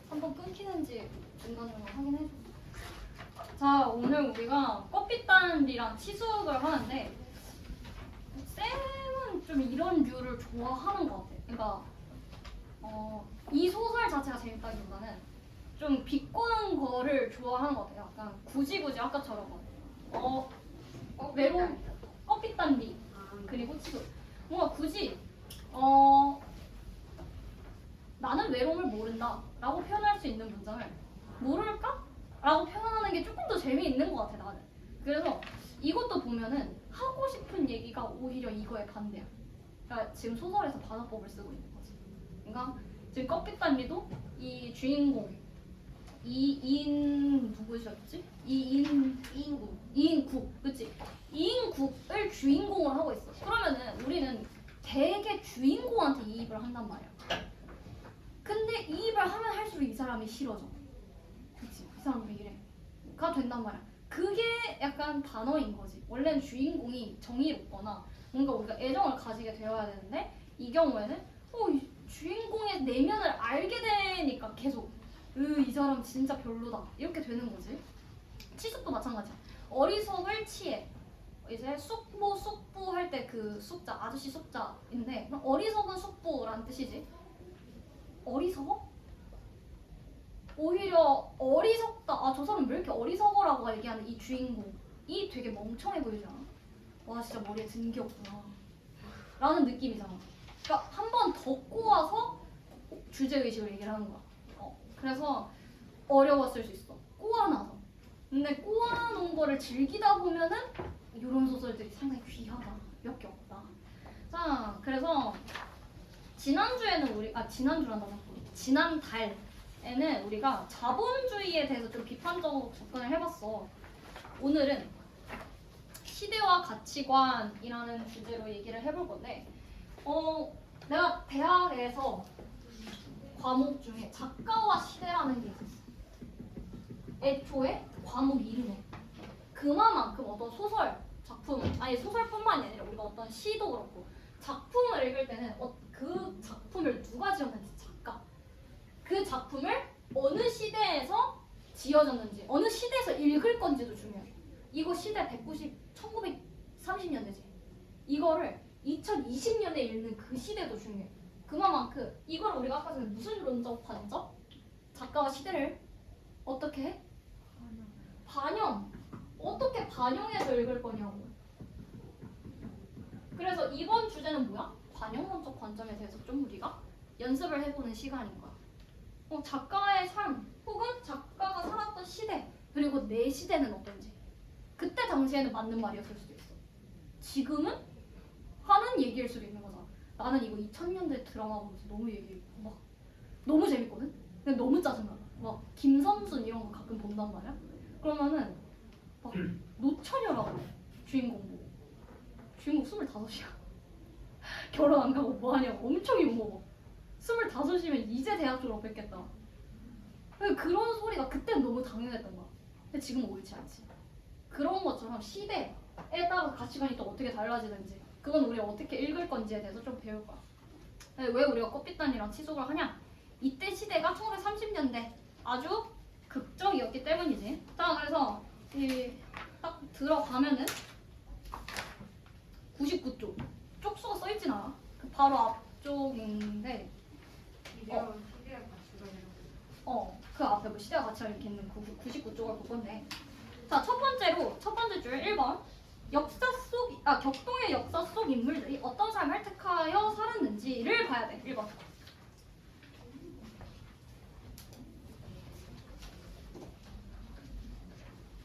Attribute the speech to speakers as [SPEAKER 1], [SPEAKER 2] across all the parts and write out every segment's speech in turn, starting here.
[SPEAKER 1] 한번 끊기는지 중간중간 확인해줘. 자, 오늘 우리가 꽃빛단비랑 치수학을 하는데 쌤은 좀 이런 류를 좋아하는 것 같아. 그러니까 이 소설 자체가 재밌다기보다는 좀 비꼬는 거를 좋아하는 것 같아요. 약간 굳이 아까처럼 외로운 꽃빛단비 그리고 치수. 뭔가 굳이 나는 외로움을 모른다 라고 표현할 수 있는 문장을 모를까? 라고 표현하는 게 조금 더 재미있는 것 같아 나는. 그래서 이것도 보면은 하고 싶은 얘기가 오히려 이거에 반대야. 그러니까 지금 소설에서 반어법을 쓰고 있는 거지. 그러니까 지금 껍깃단비도 이 주인공 이인 누구셨지? 이인국 그치? 이인국을 주인공으로 하고 있어. 그러면은 우리는 되게 주인공한테 이입을 한단 말이야. 근데 이입을 하면 할수록 이 사람이 싫어져. 그치? 이 사람 왜 이래? 가 된단 말이야. 그게 약간 단어인 거지. 원래는 주인공이 정의롭거나 뭔가 우리가 애정을 가지게 되어야 되는데 이 경우에는 이 주인공의 내면을 알게 되니까 계속 이 사람 진짜 별로다 이렇게 되는 거지. 치숙도 마찬가지야. 어리석을 치해. 이제 숙부 할 때 그 숙자 아저씨 숙자인데 어리석은 숙부라는 뜻이지. 어리석어? 오히려 어리석다. 저 사람 왜 이렇게 어리석어라고 얘기하는 이 주인공이 되게 멍청해 보이지 않아? 와 진짜 머리에 든 게 없구나 라는 느낌이잖아. 그러니까 한 번 더 꼬아서 주제의식을 얘기를 하는 거야. 그래서 어려웠을 수 있어. 꼬아놔서. 근데 꼬아놓은 거를 즐기다 보면은 이런 소설들이 상당히 귀하다. 몇 개 없다. 자, 그래서 지난주에는 지난주란다 자꾸. 지난 달에는 우리가 자본주의에 대해서 좀 비판적으로 접근을 해봤어. 오늘은 시대와 가치관이라는 주제로 얘기를 해볼 건데, 내가 대학에서 과목 중에 작가와 시대라는 게 있었어. 애초에 과목 이름에 그만큼 어떤 소설 작품, 아니 소설뿐만이 아니라 우리가 어떤 시도 그렇고 작품을 읽을 때는 그 작품을 누가 지었는지 작가, 그 작품을 어느 시대에서 지어졌는지, 어느 시대에서 읽을 건지도 중요해. 이거 시대 1930년대지. 이거를 2020년에 읽는 그 시대도 중요해. 그만큼 이걸 우리가 아까 전에 무슨 론적 작가와 시대를 어떻게 해? 반영. 어떻게 반영해서 읽을 거냐고. 그래서 이번 주제는 뭐야? 반영론적 관점에 대해서 좀 우리가 연습을 해보는 시간인 거야. 작가의 삶 혹은 작가가 살았던 시대 그리고 내 시대는 어떤지. 그때 당시에는 맞는 말이었을 수도 있어. 지금은 하는 얘기일 수도 있는 거잖아. 나는 이거 2000년대 드라마 보면서 너무 재밌거든? 근데 너무 짜증나. 김선순 이런 거 가끔 본단 말이야? 그러면은 노처녀라고 주인공 보고. 주인공 25이야. 결혼 안 가고 뭐하냐고 엄청 욕먹어. 25이면 이제 대학 졸업했겠다. 그런 소리가 그땐 너무 당연했던 거야. 근데 지금은 옳지 않지. 그런 것처럼 시대에 따라서 가치관이 또 어떻게 달라지는지, 그건 우리가 어떻게 읽을 건지에 대해서 좀 배울 거야. 왜 우리가 꽃빛단이랑 치숙을 하냐? 이때 시대가 1930년대 아주 극적이었기 때문이지. 자, 그래서 딱 들어가면은 99쪽 쪽수가 써있진 않아. 그 바로 앞쪽인데 그 앞에 뭐 시대가 같이 이렇게 있는 99쪽을 볼 건데, 자, 첫 번째 줄 1번 격동의 역사 속 인물들이 어떤 삶을 택하여 살았는지를 봐야 돼. 1번.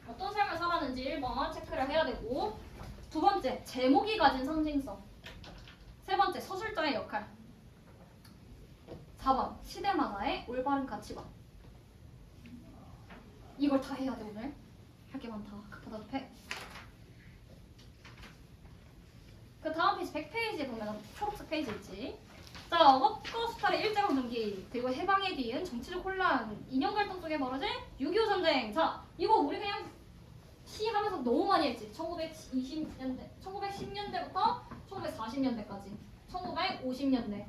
[SPEAKER 1] 어떤 삶을 살았는지 1번 체크를 해야 되고, 두 번째 제목이 가진 상징성, 세 번째 서술자의 역할, 4번 시대마다의 올바른 가치관. 이걸 다 해야 돼. 오늘 할 게 많다. 급하다 급해. 그 다음 페이지 100페이지에 보면 초록색 페이지 있지. 자, 워커스탈의 일제강점기 그리고 해방에 뒤은 정치적 혼란, 인연 갈등 속에 벌어진 6.25 전쟁. 자, 이거 우리 그냥 시하면서 너무 많이 했지. 1910년대부터 1940년대까지 1950년대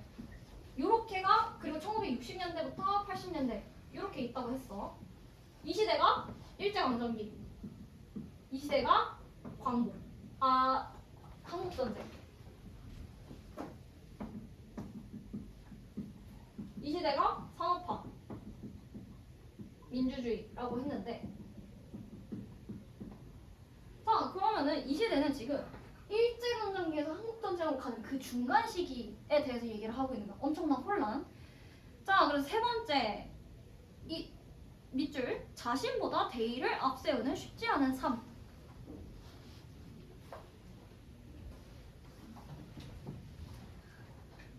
[SPEAKER 1] 요렇게가, 그리고 1960 이렇게 60년대부터 80년대 이렇게 있다고 했어. 이 시대가 일제강점기, 이 시대가 광복, 한국전쟁, 이 시대가 산업화, 민주주의라고 했는데, 자 그러면은 이 시대는 지금 일제강점기에서 한국전쟁으로 가는 그 중간 시기에 대해서 얘기를 하고 있는 거야. 엄청난 혼란. 자 그래서 세 번째 이 밑줄, 자신보다 대의를 앞세우는 쉽지 않은 삶.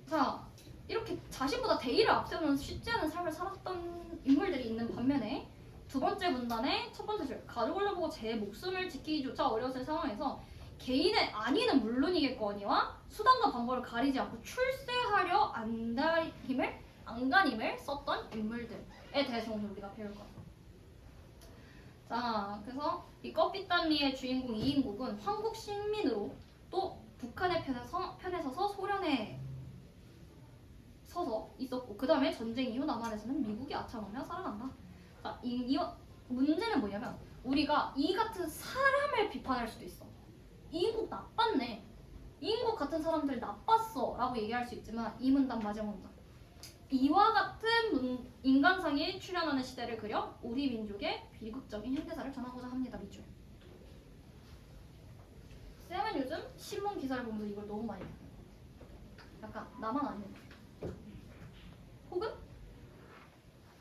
[SPEAKER 1] 자 이렇게 자신보다 대의를 앞세우는 쉽지 않은 삶을 살았던 인물들이 있는 반면에 두 번째 문단의 첫 번째 줄, 가족을 보고 제 목숨을 지키기조차 어려웠을 상황에서 개인의 안위는 물론이겠거니와 수단과 방법을 가리지 않고 출세하려 안간힘을 썼던 인물들에 대해서 오늘 우리가 배울 거야. 자, 그래서 이 껍빗단리의 주인공 이인국은 황국 식민으로 또 북한의 편에 서서 소련에 서서 있었고, 그 다음에 전쟁 이후 남한에서는 미국이 아차하며 살아간다. 자, 문제는 뭐냐면 우리가 이 같은 사람을 비판할 수도 있어. 이인국 나빴네, 이인국 같은 사람들 나빴어 라고 얘기할 수 있지만, 이 문단 마지막 문단, 이와 같은 인간상이 출현하는 시대를 그려 우리 민족의 비극적인 현대사를 전하고자 합니다. 밑줄. 쌤은 요즘 신문 기사를 보면서 이걸 너무 많이 해요. 약간 나만 아니야. 혹은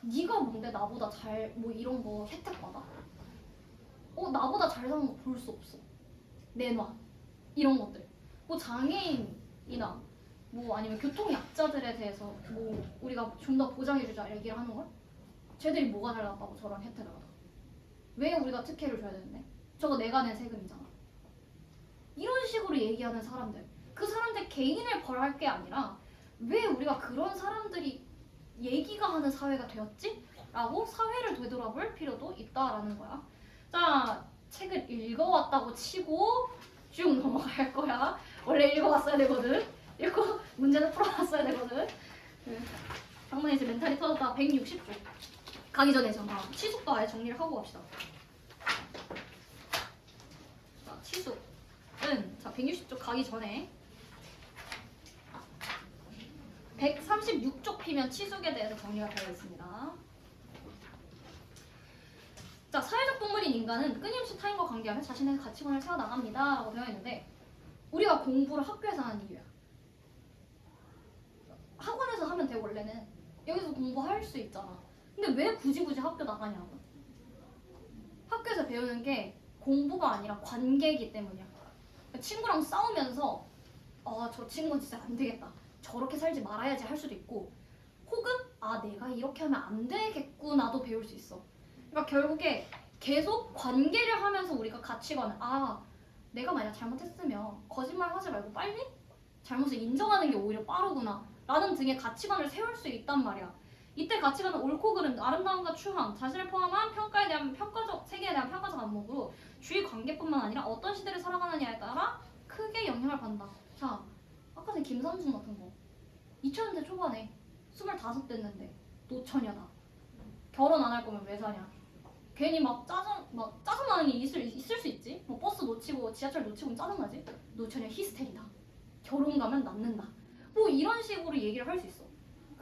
[SPEAKER 1] 네가 뭔데 나보다 잘 뭐 이런 거 혜택 받아? 나보다 잘 사는 거 볼 수 없어. 내놔. 이런 것들. 뭐 장애인이나 뭐 아니면 교통약자들에 대해서 뭐 우리가 좀 더 보장해주자 얘기를 하는 걸? 쟤들이 뭐가 달랐다고 저런 혜택을 받아? 왜 우리가 특혜를 줘야 되는데? 저거 내가 낸 세금이잖아. 이런 식으로 얘기하는 사람들, 그 사람들 개인을 벌할 게 아니라 왜 우리가 그런 사람들이 얘기가 하는 사회가 되었지? 라고 사회를 되돌아볼 필요도 있다라는 거야. 자, 책을 읽어왔다고 치고 쭉 넘어갈 거야. 원래 읽어왔어야 되거든. 읽고 문제는 풀어놨어야 되거든. 장난이 이제 멘탈이 터졌다. 160쪽 가기 전에 잠깐 치숙도 아예 정리를 하고 갑시다. 자, 치숙은 자 160쪽 가기 전에 136쪽 피면 치숙에 대해서 정리가 되어 있습니다. 자, 사회적 동물인 인간은 끊임없이 타인과 관계하며 자신의 가치관을 세워나갑니다 라고 되어 있는데, 우리가 공부를 학교에서 하는 이유야. 학원에서 하면 돼. 원래는 여기서 공부할 수 있잖아. 근데 왜 굳이 학교 나가냐고. 학교에서 배우는 게 공부가 아니라 관계이기 때문이야. 친구랑 싸우면서 저 친구는 진짜 안 되겠다, 저렇게 살지 말아야지 할 수도 있고, 혹은 내가 이렇게 하면 안 되겠구나도 배울 수 있어. 그러니까 결국에 계속 관계를 하면서 우리가 가치관을 내가 만약 잘못했으면 거짓말 하지 말고 빨리 잘못을 인정하는 게 오히려 빠르구나 라는 등의 가치관을 세울 수 있단 말이야. 이때 가치관은 옳고 그름, 아름다움과 추함, 자신을 포함한 세계에 대한 평가적 안목으로 주위 관계뿐만 아니라 어떤 시대를 살아가느냐에 따라 크게 영향을 받는다. 자, 아까 전에 김삼순 같은 거 2000년대 초반에 25 됐는데 노처녀다. 결혼 안 할 거면 왜 사냐. 괜히 짜증나는 일이 있을 수 있지. 뭐 버스 놓치고 지하철 놓치고 짜증나지. 노처녀 히스테리다. 결혼 가면 낳는다. 뭐 이런 식으로 얘기를 할 수 있어.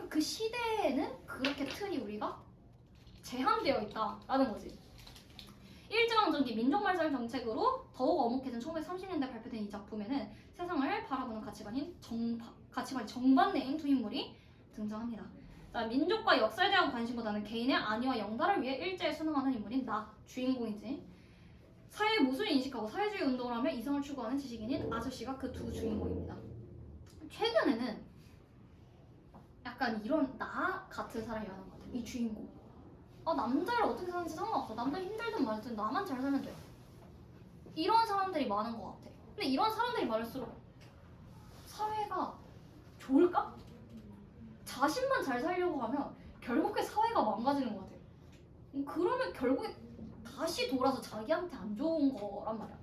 [SPEAKER 1] 그 시대에는 그렇게 틀이 우리가 제한되어 있다라는 거지. 일제강점기 민족말살 정책으로 더욱 어묵해진 1930년대 발표된 이 작품에는 세상을 바라보는 가치관이 정반대인 두 인물이 등장합니다. 자, 민족과 역사에 대한 관심보다는 개인의 안위와 영달을 위해 일제에 순응하는 인물인 나, 주인공이지. 사회의 모순을 인식하고 사회주의 운동을 하며 이성을 추구하는 지식인인 아저씨가 그 두 주인공입니다. 최근에는 약간 이런 나 같은 사람이 많은 것 같아. 이 주인공. 남자를 어떻게 사는지 상관없어. 남자 힘들든 말든 나만 잘 살면 돼. 이런 사람들이 많은 것 같아. 근데 이런 사람들이 많을수록 사회가 좋을까? 자신만 잘 살려고 하면 결국에 사회가 망가지는 것 같아. 그러면 결국에 다시 돌아서 자기한테 안 좋은 거란 말이야.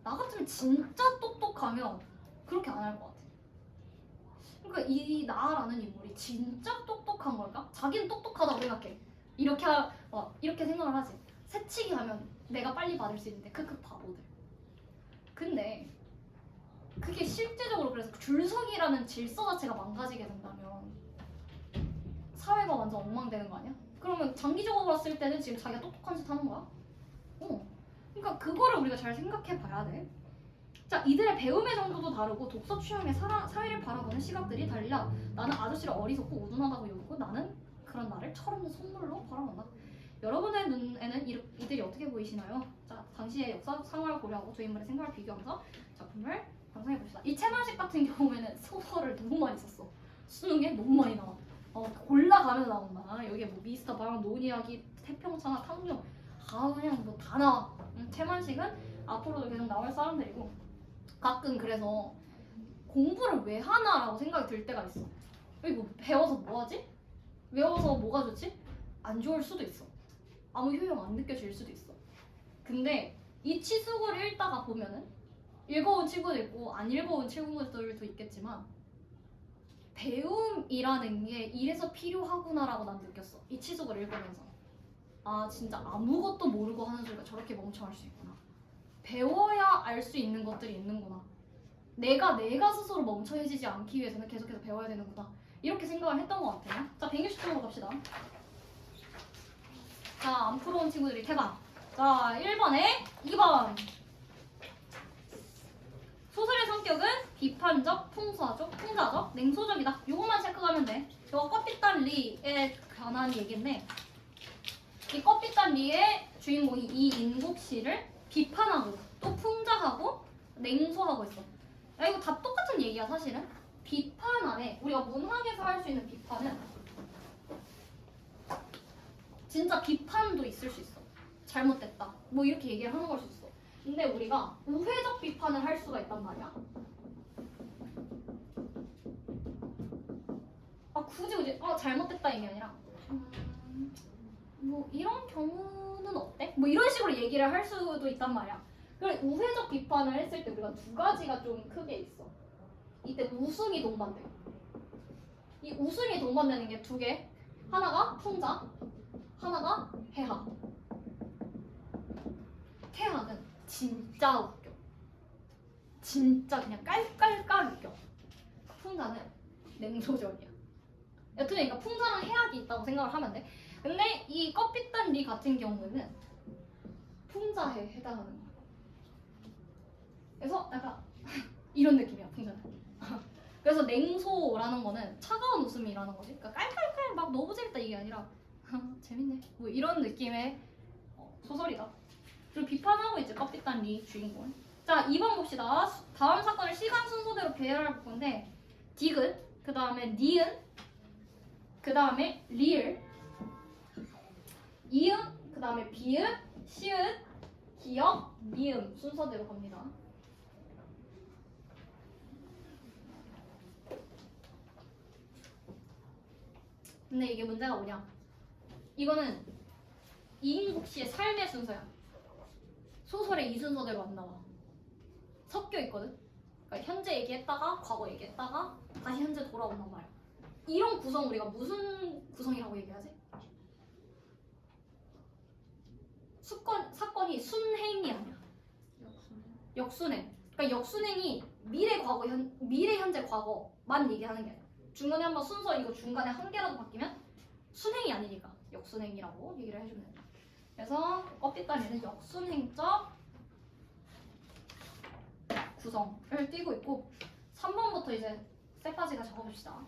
[SPEAKER 1] 나 같으면 진짜 똑똑하면 그렇게 안 할 것 같아. 그러니까 이 나라는 인물이 진짜 똑똑한 똑똑한 걸까? 자기는 똑똑하다고 생각해. 이렇게 생각을 하지. 새치기 하면 내가 빨리 받을 수 있는데 크크 바보들. 근데 그게 실제적으로 그래서 줄서기라는 질서 자체가 망가지게 된다면 사회가 완전 엉망되는 거 아니야? 그러면 장기적으로 봤을 때는 지금 자기가 똑똑한 짓 하는 거야? 그러니까 그거를 우리가 잘 생각해 봐야 돼. 자, 이들의 배움의 정도도 다르고 독서 취향에 사회를 바라보는 시각들이 달라. 나는 아저씨를 어리석고 우둔하다고 여기고 나는 그런 나를 철없는 속물로 바라본다. 여러분의 눈에는 이들이 어떻게 보이시나요? 자, 당시의 역사 상황을 고려하고 두 인물의 생각을 비교하면서 작품을 감상해 봅시다. 이 채만식 같은 경우에는 소설을 너무 많이 썼어. 수능에 너무 많이 나와. 골라가면서 나온다. 여기에 뭐 미스터 바람, 노은 이야기, 태평천하, 탕룡, 그냥 뭐 다 나와. 채만식은 앞으로도 계속 나올 사람들이고 가끔 그래서 공부를 왜 하나라고 생각이 들 때가 있어. 여기 뭐 배워서 뭐하지? 외워서 뭐가 좋지? 안 좋을 수도 있어. 아무 효용 안 느껴질 수도 있어. 근데 이 치수고를 읽다가 보면은 읽어온 친구도 있고 안 읽어온 친구들도 있겠지만 배움이라는 게 이래서 필요하구나라고 난 느꼈어. 이 치수고를 읽으면서 아 진짜 아무것도 모르고 하는 소리가 저렇게 멍청할 수 있구나. 배워야 알 수 있는 것들이 있는구나. 내가 스스로 멍청해지지 않기 위해서는 계속해서 배워야 되는구나. 이렇게 생각을 했던 것 같아요. 자, 160쪽으로 갑시다. 자, 안 풀어온 친구들이 대박. 자, 1번에 2번. 소설의 성격은 비판적, 풍자적, 냉소적이다. 요것만 체크하면 돼. 이거 껍빛단 리에 관한 얘기인데 이 껍빛단 리의 주인공이 이인국 씨를 비판하고 또 풍자하고 냉소하고 있어. 야, 이거 다 똑같은 얘기야 사실은. 비판 안에 우리가 문학에서 할 수 있는 비판은 진짜 비판도 있을 수 있어. 잘못됐다. 뭐 이렇게 얘기를 하는 걸 수 있어. 근데 우리가 우회적 비판을 할 수가 있단 말이야. 굳이 잘못됐다 이게 아니라 뭐 이런 경우는 어때? 뭐 이런 식으로 얘기를 할 수도 있단 말이야. 그래 우회적 비판을 했을 때 우리가 두 가지가 좀 크게 있어. 이때 우승이 동반돼. 이 우승이 동반되는 게 두 개. 하나가 풍자, 하나가 해학. 해학은 진짜 웃겨. 진짜 그냥 깔깔깔 웃겨. 풍자는 냉소적이야. 여튼 그러니까 풍자랑 해학이 있다고 생각을 하면 돼. 근데 이 껍빛단 리 같은 경우는 풍자에 해당하는 거야. 그래서 약간 이런 느낌이야 풍자는. 그래서 냉소라는 거는 차가운 웃음이라는 거지. 그러니까 깔깔깔 막 너무 재밌다 이게 아니라 재밌네 뭐 이런 느낌의 소설이다. 그리고 비판하고 있지 껍빛단 리 주인공. 자 2번 봅시다. 다음 사건을 시간 순서대로 배열할 건데 디귿, 그 다음에 니은, 그 다음에 리을, 이음, 그 다음에 비읍, 시읒, 기역, 미음 순서대로 갑니다. 근데 이게 문제가 뭐냐? 이거는 이인국 씨의 삶의 순서야. 소설의 이 순서대로 안 나와. 섞여 있거든. 그러니까 현재 얘기했다가 과거 얘기했다가 다시 현재 돌아온단 말이야. 이런 구성 우리가 무슨 구성이라고 얘기하지? 사건이 순행이 아니야. 역순행. 그러니까 역순행이 미래 현재 과거만 얘기하는 게 아니야. 중간에 한번 순서 이거 중간에 한 개라도 바뀌면 순행이 아니니까 역순행이라고 얘기를 해주면 된다. 그래서 껍데기에는 역순행적 구성을 띄고 있고 3번부터 이제 쎄빠지가 적어봅시다.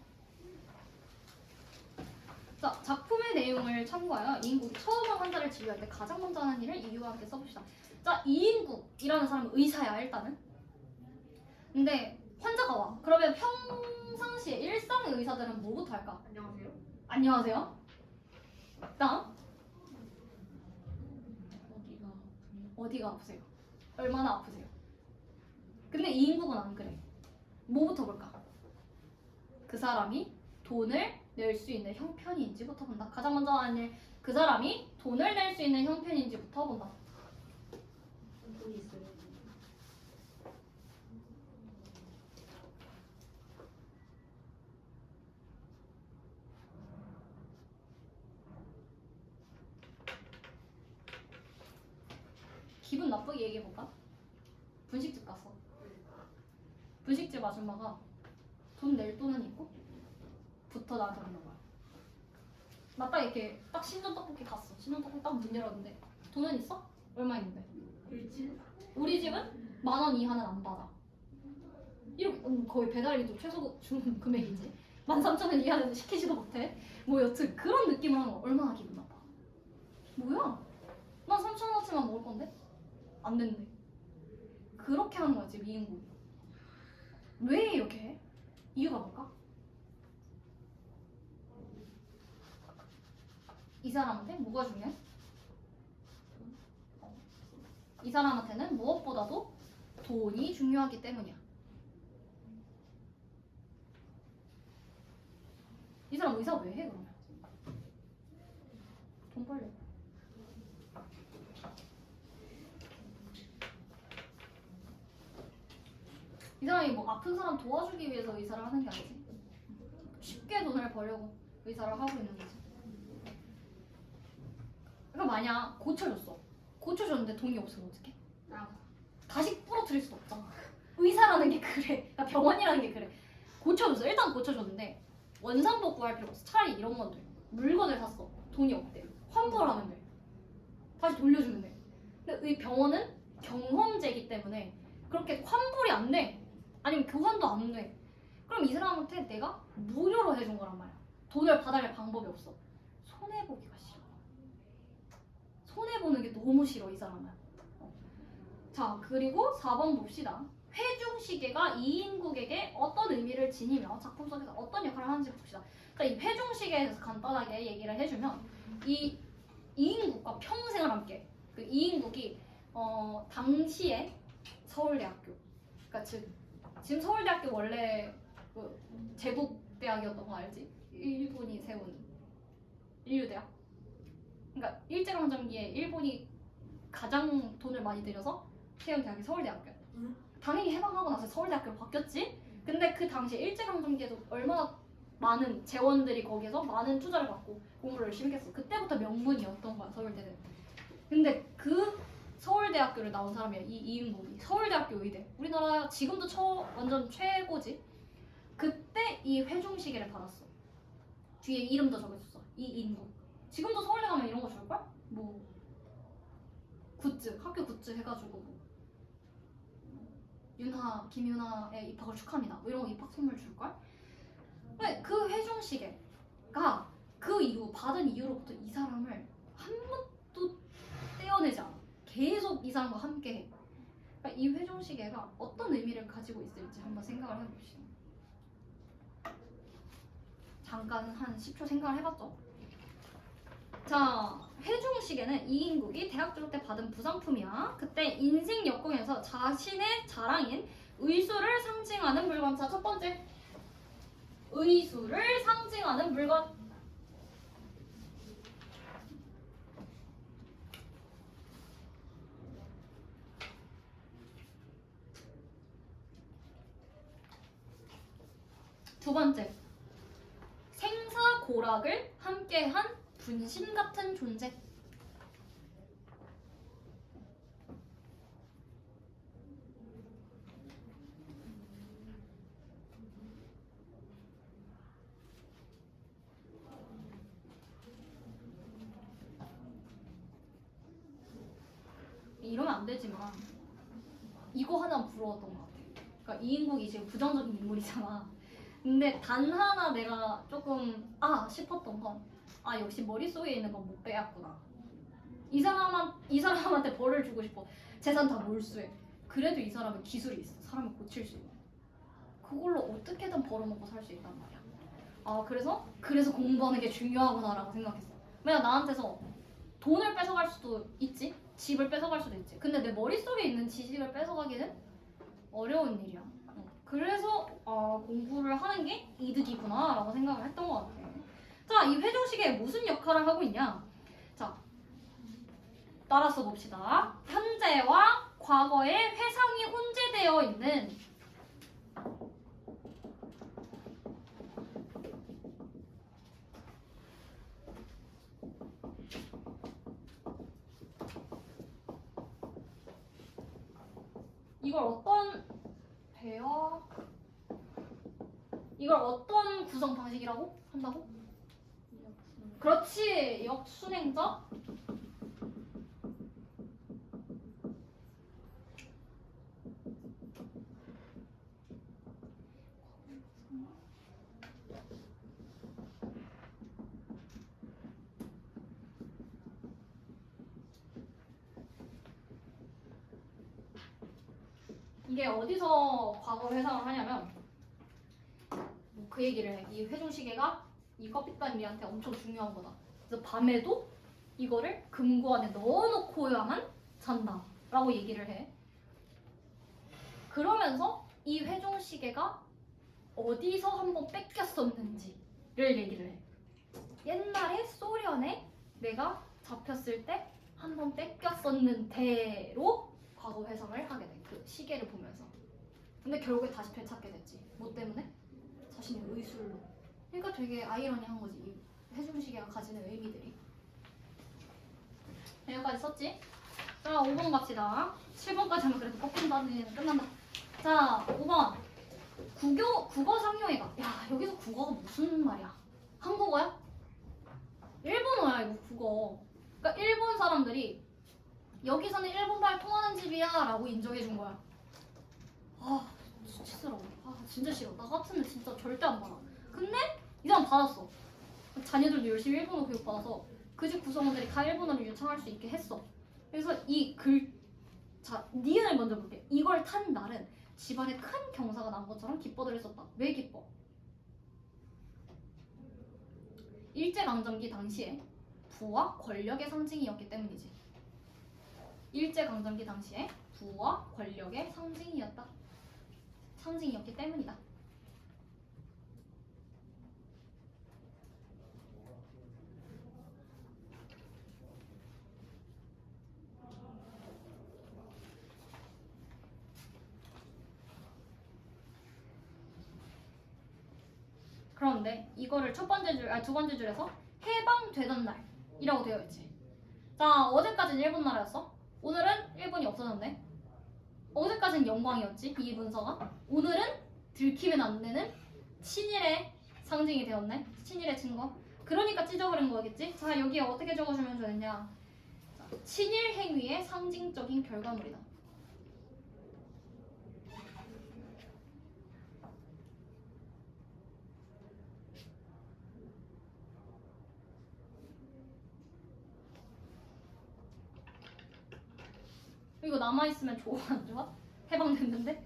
[SPEAKER 1] 자, 작품의 내용을 참고하여 이인국이 처음 환자를 진료할 때 가장 먼저 하는 일을 이유와 함께 써봅시다. 자, 이인국이라는 사람은 의사야 일단은. 근데 환자가 와. 그러면 평상시에 일상의 의사들은 뭐부터 할까?
[SPEAKER 2] 안녕하세요.
[SPEAKER 1] 안녕하세요. 다음 어디가 아프세요? 얼마나 아프세요? 근데 이인국은 안 그래. 뭐부터 볼까? 그 사람이 돈을 낼 수 있는 형편인지부터 본다. 가장 먼저 하는 일, 그 사람이 돈을 낼 수 있는 형편인지부터 본다.
[SPEAKER 2] 돈이 있어요.
[SPEAKER 1] 기분 나쁘게 얘기해볼까? 분식집 갔어. 분식집 아줌마가 돈 낼 돈은 있고 부터 나한테 그러는 거야. 나 딱 이렇게 딱 신전 떡볶이 갔어. 신전 떡볶이 딱 문 열었는데 돈은 있어? 얼마 있는데?
[SPEAKER 2] 일진.
[SPEAKER 1] 우리 집은 10,000원 이하는 안 받아. 이렇게 거의 배달비도 최소 중 금액이지. 13,000원 이하는 시키지도 못해. 뭐 여튼 그런 느낌을 하는 거 얼마나 기분 나빠. 뭐야? 난 3,000원어치만 먹을 건데? 안 된대. 그렇게 하는 거야 지금 이인국. 왜 이렇게 해? 이유가 뭘까? 이 사람한테 뭐가 중요해? 이 사람한테는 무엇보다도 돈이 중요하기 때문이야. 이 사람 의사 왜 해 그러면? 돈 벌려. 이 사람이 뭐 아픈 사람 도와주기 위해서 의사를 하는 게 아니지. 쉽게 돈을 벌려고 의사를 하고 있는 거지. 그러니까 만약 고쳐줬는데 돈이 없으면 어떡해? 다시 부러뜨릴 수 없잖아. 의사라는 게 그래. 그러니까 병원이라는 게 그래. 고쳐줬어. 일단 고쳐줬는데 원상복구 할 필요 없어. 차라리 이런 건 돼. 물건을 샀어. 돈이 없대. 환불을 하면 돼. 다시 돌려주면 돼. 근데 이 병원은 경험제이기 때문에 그렇게 환불이 안 돼. 아니면 교환도 안 돼. 그럼 이 사람한테 내가 무료로 해준 거란 말이야. 돈을 받아낼 방법이 없어. 손해보기가 싫어. 손해보는 게 너무 싫어 이 사람은. 자, 그리고 4번 봅시다. 회중시계가 이인국에게 어떤 의미를 지니며 작품 속에서 어떤 역할을 하는지 봅시다. 자, 이 회중시계에 대해서 간단하게 얘기를 해주면 이 이인국과 평생을 함께 그 이인국이 당시에 서울대학교 그러니까 지금 서울대학교 원래 그 제국대학이었던 거 알지? 일본이 세운 인류대학. 그러니까 일제강점기에 일본이 가장 돈을 많이 들여서 세운 대학이 서울대학교야. 당연히 해방하고 나서 서울대학교로 바뀌었지. 근데 그 당시에 일제강점기에도 얼마나 많은 재원들이 거기에서 많은 투자를 받고 공부를 열심히 했어. 그때부터 명문이었던 거야 서울대는. 근데 그 서울대학교를 나온 사람이야 이 이인국이. 서울대학교 의대. 우리나라 지금도 완전 최고지. 그때 이 회중시계를 받았어. 뒤에 이름도 적혀줬어. 이인국. 지금도 서울대 가면 이런 거 줄걸? 뭐 굿즈, 학교 굿즈 해가지고 뭐 김윤아의 입학을 축하합니다. 뭐 이런 거 입학 선물 줄걸? 근데 그 회중시계가 그 이후 받은 이후로부터 이 사람을 한 번도 떼어내지 않아. 계속 이 사람과 함께해. 그러니까 이 회중시계가 어떤 의미를 가지고 있을지 한번 생각을 해봅시다. 잠깐 한 10초 생각을 해봤죠. 자, 회중시계는 이인국이 대학 졸업 때 받은 부상품이야. 그때 인생 역경에서 자신의 자랑인 의수를 상징하는 물건. 자, 첫 번째 의수를 상징하는 물건. 두 번째 생사고락을 함께한 분신 같은 존재. 이러면 안 되지만 이거 하나 부러웠던 것 같아. 그러니까 이인국이 지금 부정적인 인물이잖아. 근데 단 하나 내가 조금 싶었던 건 역시 머릿속에 있는 건 못 빼앗구나. 이 사람한테 벌을 주고 싶어. 재산 다 몰수해. 그래도 이 사람은 기술이 있어. 사람을 고칠 수 있는. 그걸로 어떻게든 벌어먹고 살 수 있단 말이야. 그래서 공부하는 게 중요하구나라고 생각했어. 왜냐 나한테서 돈을 뺏어갈 수도 있지. 집을 뺏어갈 수도 있지. 근데 내 머릿속에 있는 지식을 뺏어가기는 어려운 일이야. 그래서 공부를 하는 게 이득이구나 라고 생각을 했던 것 같아. 자, 이 회중시계에 무슨 역할을 하고 있냐. 자, 따라서 봅시다. 현재와 과거의 회상이 혼재되어 있는 이걸 어떤 대화 이걸 어떤 구성 방식이라고 한다고? 그렇지. 역순행자. 이게 어디서 과거 회상을 하냐면 뭐 그 얘기를 해. 이 회중시계가 이 커피따님한테 엄청 중요한 거다. 그래서 밤에도 이거를 금고 안에 넣어놓고야만 잔다 라고 얘기를 해. 그러면서 이 회중시계가 어디서 한번 뺏겼었는지를 얘기를 해. 옛날에 소련에 내가 잡혔을 때 한번 뺏겼었는데로 과거 회상을 하게 돼. 그 시계를 보면서. 근데 결국에 다시 되찾게 됐지. 뭐 때문에? 자신의 의술로. 그러니까 되게 아이러니한 거지. 이 회중시계가 가지는 의미들이. 여기까지 썼지? 자, 5번 갑시다. 7번까지 하면 그래도 꺾인다는 끝난다. 자, 5번. 국어 상용회가. 야, 여기서 국어가 무슨 말이야? 한국어야? 일본어야, 이거 국어. 그러니까 일본 사람들이 여기서는 일본말 통하는 집이야 라고 인정해준 거야. 아, 수치스러워. 아, 진짜 싫어. 나 같으면 진짜 절대 안 받아. 근데 이 사람 받았어. 자녀들도 열심히 일본어 교육 받아서 그 집 구성원들이 다 일본어를 유창할 수 있게 했어. 그래서 자, 니은을 먼저 볼게. 이걸 탄 날은 집안에 큰 경사가 난 것처럼 기뻐들 했었다. 왜 기뻐? 일제강점기 당시에 부와 권력의 상징이었기 때문이지. 일제강점기 당시에 부와 권력의 상징이었기 때문이다. 그런데 이거를 두 번째 줄에서 해방되던 날이라고 되어 있지. 자, 어제까지는 일본 나라였어. 오늘은 일본이 없어졌네. 어제까지는 영광이었지, 이 문서가. 오늘은 들키면 안 되는 친일의 상징이 되었네. 친일의 증거. 그러니까 찢어버린 거겠지. 자, 여기에 어떻게 적어주면 되느냐. 자, 친일 행위의 상징적인 결과물이다. 이거 남아있으면 좋아 안 좋아? 해방됐는데?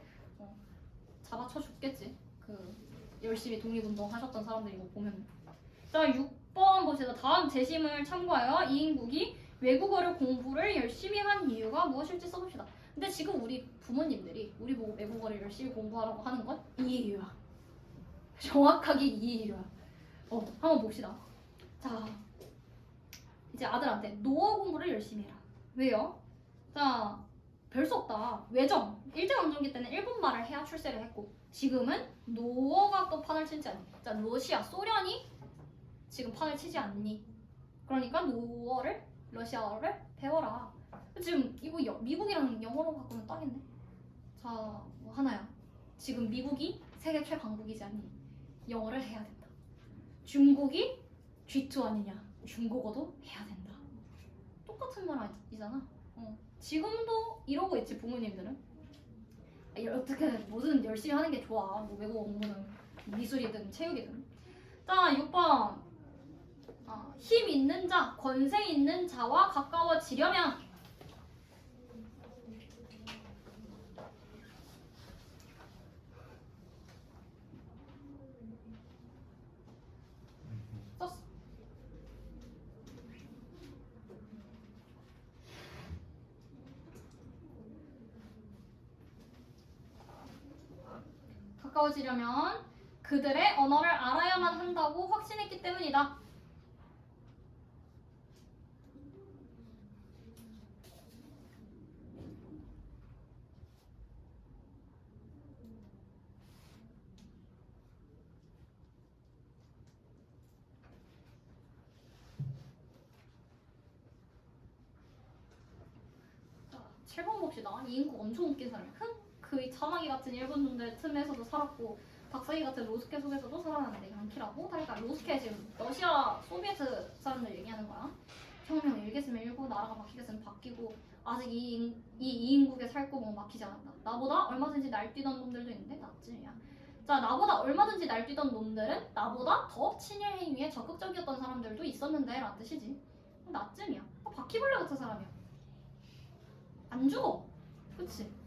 [SPEAKER 1] 잡아쳐 죽겠지. 그 열심히 독립운동 하셨던 사람들 이거 보면. 자, 6번 보시다. 다음 재심을 참고하여 이인국이 외국어를 공부를 열심히 한 이유가 무엇일지 써봅시다. 근데 지금 우리 부모님들이 우리 보고 외국어를 열심히 공부하라고 하는 건 이 이유야. 정확하게 이 이유야. 한번 봅시다. 자, 이제 아들한테 노어 공부를 열심히 해라. 왜요? 자, 별 수 없다. 외정. 일제강점기 때는 일본말을 해야 출세를 했고 지금은 노어가 또 판을 치지 않니? 자, 러시아, 소련이 지금 판을 치지 않니? 그러니까 러시아어를 배워라. 지금 이거 미국이랑 영어로 바꾸면 딱인데. 자, 뭐 하나야. 지금 미국이 세계 최강국이지 않니? 영어를 해야 된다. 중국이 G2 아니냐? 중국어도 해야 된다. 똑같은 말 아니잖아. 지금도 이러고 있지, 부모님들은. 어떻게 뭐든 열심히 하는 게 좋아. 뭐 외국어 공부는 미술이든 체육이든. 자, 6번. 힘 있는 자, 권세 있는 자와 가까워지려면 썼어. 가까워지려면 그들의 언어를 알아야만 한다고 확신했기 때문이다. 자, 7번 봅시다. 이 인구 엄청 웃긴 사람이야. 그 사마귀 같은 일본 놈들 틈에서도 살았고 박사기 같은 로스케 속에서도 살아났는데 양키라고 그러니까 로스케 지금 러시아 소비에트 사람들 얘기하는 거야. 혁명 일겠으면 일고 나라가 바뀌겠으면 바뀌고 아직 이 이인국에 살 거면 막히지 않았다. 나보다 얼마든지 날뛰던 놈들도 있는데 나쯤이야. 자, 나보다 얼마든지 날뛰던 놈들은 나보다 더 친일 행위에 적극적이었던 사람들도 있었는데 라는 뜻이지. 나쯤이야. 바퀴벌레 같은 사람이야. 안 죽어. 그치?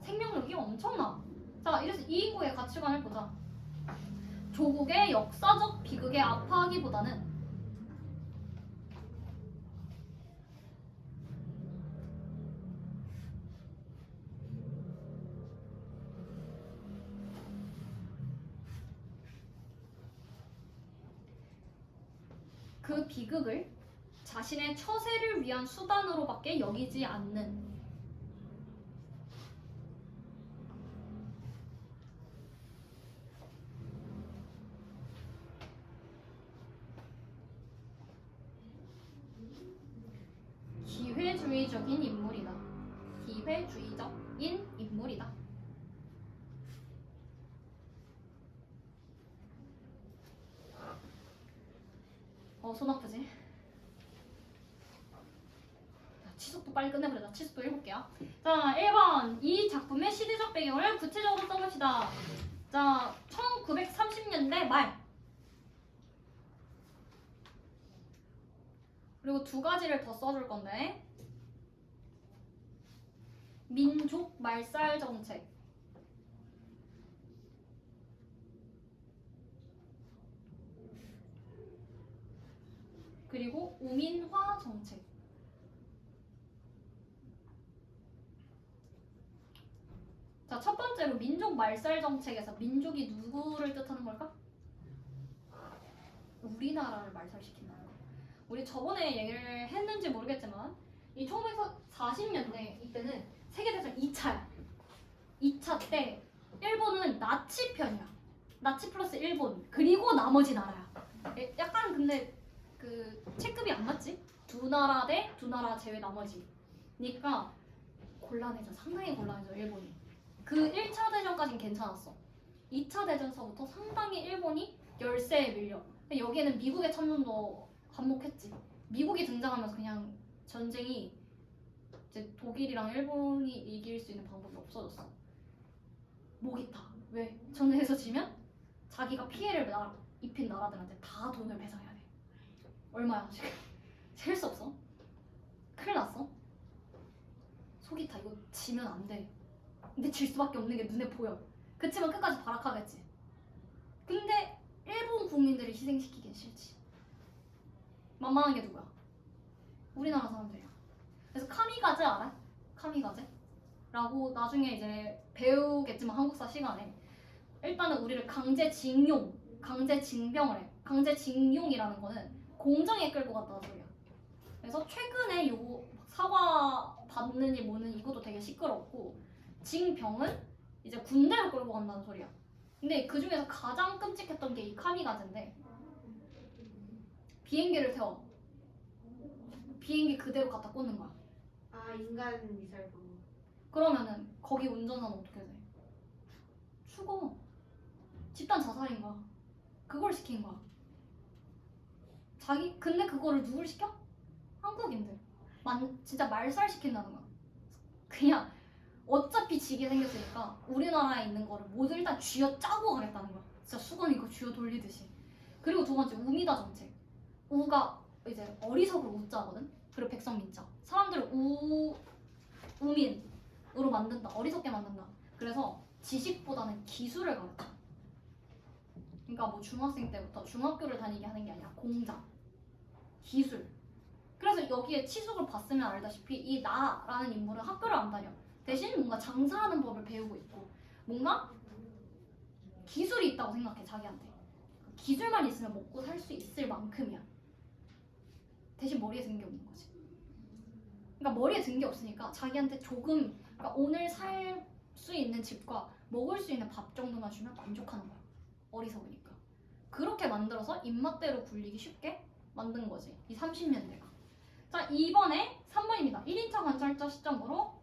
[SPEAKER 1] 생명력이 엄청나. 자, 이래서 이인국의 가치관을 보자. 조국의 역사적 비극에 아파하기보다는 그 비극을 자신의 처세를 위한 수단으로밖에 여기지 않는 기회주의적인 인물이다. 기회주의적인 인물이다. 손 아프지? 치속도 빨리 끝내버리자. 치속도 7개야. 자, 1번. 이 작품의 시대적 배경을 구체적으로 써봅시다. 자, 1930년대 말. 그리고 두 가지를 더 써줄 건데. 민족 말살 정책. 그리고 우민화 정책. 자, 첫 번째로 민족 말살 정책에서 민족이 누구를 뜻하는 걸까? 우리나라를 말살시킨다는 거. 우리 저번에 얘기를 했는지 모르겠지만 이 1940년대 이때는 세계대전 2차야. 2차 때 일본은 나치 편이야. 나치 플러스 일본 그리고 나머지 나라야. 약간 근데 그 체급이 안 맞지? 두 나라 대 두 나라 제외 나머지. 그러니까 곤란해져. 상당히 곤란해져 일본이. 그 1차 대전까진 괜찮았어. 2차 대전서부터 상당히 일본이 열세에 밀려. 여기에는 미국의 참전도 한몫했지. 미국이 등장하면서 그냥 전쟁이 이제 독일이랑 일본이 이길 수 있는 방법이 없어졌어. 목이 타. 왜? 전쟁에서 지면 자기가 피해를 입힌 나라들한테 다 돈을 배상해야 돼. 얼마야 지금? 셀 수 없어. 큰일 났어. 속이 타. 이거 지면 안 돼. 근데 질 수밖에 없는 게 눈에 보여. 그치만 끝까지 발악하겠지. 근데 일본 국민들을 희생시키긴 싫지. 만만한 게 누구야? 우리나라 사람들이야. 그래서 카미가제 알아? 카미가제? 라고 나중에 이제 배우겠지만 한국사 시간에 일단은 우리를 강제징용, 강제징병을 해. 강제징용이라는 거는 공정에 끌고 갔다는 소리야. 그래서 최근에 요 사과 받느니 뭐는 이것도 되게 시끄럽고 징병은 이제 군대로 끌고 간다는 소리야. 근데 그 중에서 가장 끔찍했던 게 이 카미가제인데 비행기를 태워. 비행기 그대로 갖다 꽂는 거야.
[SPEAKER 2] 아, 인간 미사일 방법.
[SPEAKER 1] 그러면은 거기 운전사는 어떻게 돼? 죽어. 집단 자살인 거야. 그걸 시킨 거야. 근데 그거를 누굴 시켜? 한국인들. 진짜 말살 시킨다는 거야. 그냥 어차피 지게 생겼으니까 우리나라에 있는 거를 모두 일단 쥐어 짜고 가겠다는 거야. 진짜 수건 이거 쥐어 돌리듯이. 그리고 두 번째 우미다 정책. 우가 이제 어리석을 우자거든. 그리고 백성민자. 사람들을 우민으로 만든다. 어리석게 만든다. 그래서 지식보다는 기술을 가르쳐. 그러니까 뭐 중학생 때부터 중학교를 다니게 하는 게 아니라 공장, 기술. 그래서 여기에 치숙을 봤으면 알다시피 이 나라는 인물은 학교를 안 다녀. 대신 뭔가 장사하는 법을 배우고 있고 뭔가 기술이 있다고 생각해 자기한테. 기술만 있으면 먹고 살 수 있을 만큼이야. 대신 머리에 든 게 없는 거지. 그러니까 머리에 든 게 없으니까 자기한테 조금 그러니까 오늘 살 수 있는 집과 먹을 수 있는 밥 정도만 주면 만족하는 거야. 어리석으니까. 그렇게 만들어서 입맛대로 굴리기 쉽게 만든 거지. 이 30년대가. 자, 이번에 3번입니다. 1인차 관찰자 시점으로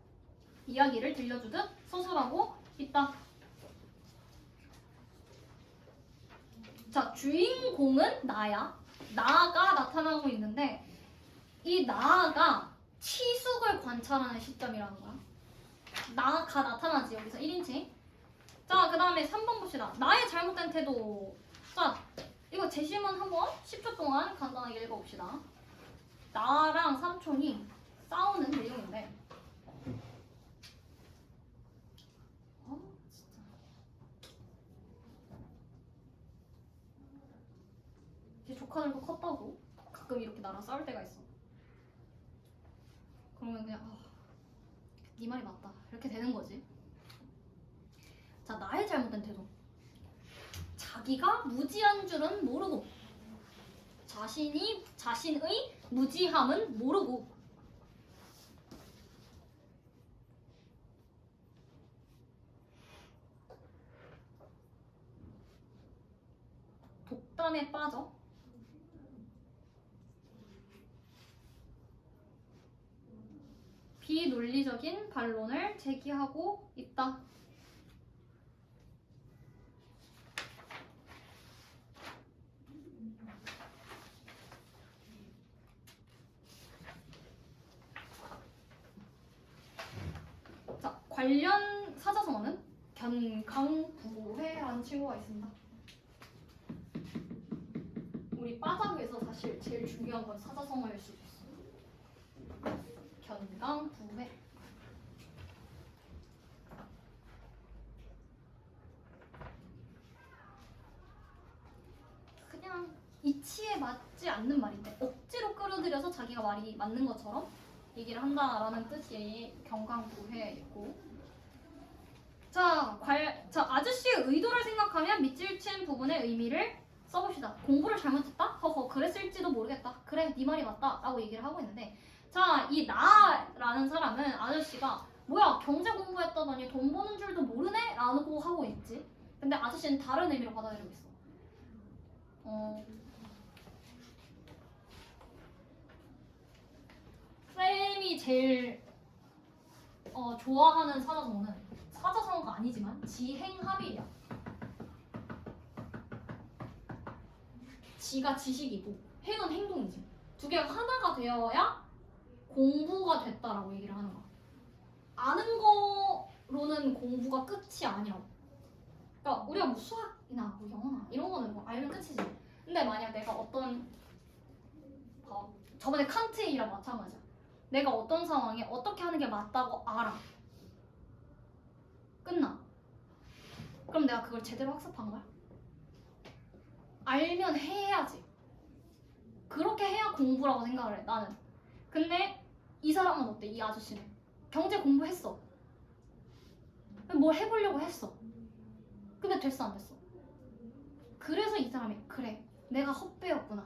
[SPEAKER 1] 이야기를 들려주듯 서술하고 있다. 자, 주인공은 나야. 나가 나타나고 있는데 이 나가 치숙을 관찰하는 시점이라는 거야. 나가 나타나지 여기서 1인칭. 자, 그 다음에 3번 봅시다. 나의 잘못된 태도. 자, 이거 제시문 한번 10초 동안 간단하게 읽어봅시다. 나랑 삼촌이 싸우는 내용인데 진짜. 제 조카들도 컸다고 가끔 이렇게 나랑 싸울 때가 있어. 그러면 그냥 네 말이 맞다 이렇게 되는 거지. 자, 나의 잘못된 태도. 자기가 무지한 줄은 모르고 자신의 무지함은 모르고 독단에 빠져 비논리적인 반론을 제기하고 있다. 자, 관련 사자성어는 견강부회라는 친구가 있습니다. 우리 빠자구에서 사실 제일 중요한 건 사자성어일 수도 있어. 견강부회. 그냥 이치에 맞지 않는 말인데 억지로 끌어들여서 자기가 말이 맞는 것처럼 얘기를 한다라는 뜻이 견강부회이고. 자, 아저씨의 의도를 생각하면 밑줄친 부분의 의미를 써봅시다. 공부를 잘못했다? 허허, 그랬을지도 모르겠다. 그래, 네 말이 맞다 라고 얘기를 하고 있는데, 자, 이 나라는 사람은 아저씨가 뭐야 경제 공부했다더니 돈 버는 줄도 모르네? 라고 하고 있지. 근데 아저씨는 다른 의미로 받아들이고 있어. 쌤이 제일 좋아하는 사자성어는 사자성어가 아니지만 지행합의야. 지가 지식이고 행은 행동이지. 두 개가 하나가 되어야 공부가 됐다라고 얘기를 하는 거야. 아는 거로는 공부가 끝이 아니라고. 그러니까 우리가 뭐 수학이나 뭐 영어나 이런 거는 뭐 알면 끝이지. 근데 만약 내가 저번에 칸트의 일랑 마찬가지야. 내가 어떤 상황에 어떻게 하는 게 맞다고 알아. 끝나. 그럼 내가 그걸 제대로 학습한 거야? 알면 해야지. 그렇게 해야 공부라고 생각을 해, 나는. 근데 이 사람은 어때? 이 아저씨는 경제 공부했어. 뭘 해보려고 했어. 근데 됐어 안 됐어? 그래서 이 사람이 그래, 내가 헛배였구나.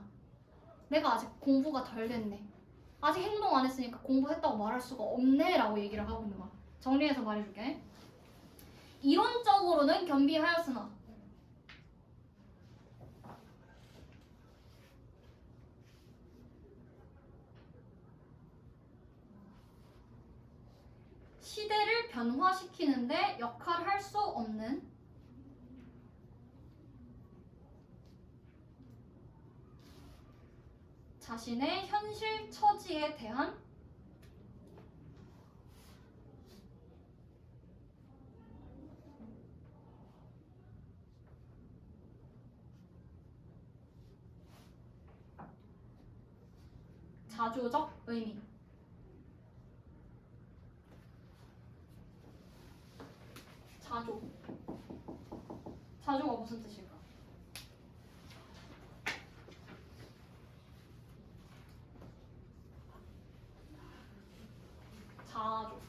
[SPEAKER 1] 내가 아직 공부가 덜 됐네. 아직 행동 안 했으니까 공부했다고 말할 수가 없네 라고 얘기를 하고 있는 거야. 정리해서 말해줄게. 이론적으로는 겸비하였으나 시대를 변화시키는데 역할할 수 없는 자신의 현실 처지에 대한 자조적 의미. 자조가 무슨 뜻일까? 자조.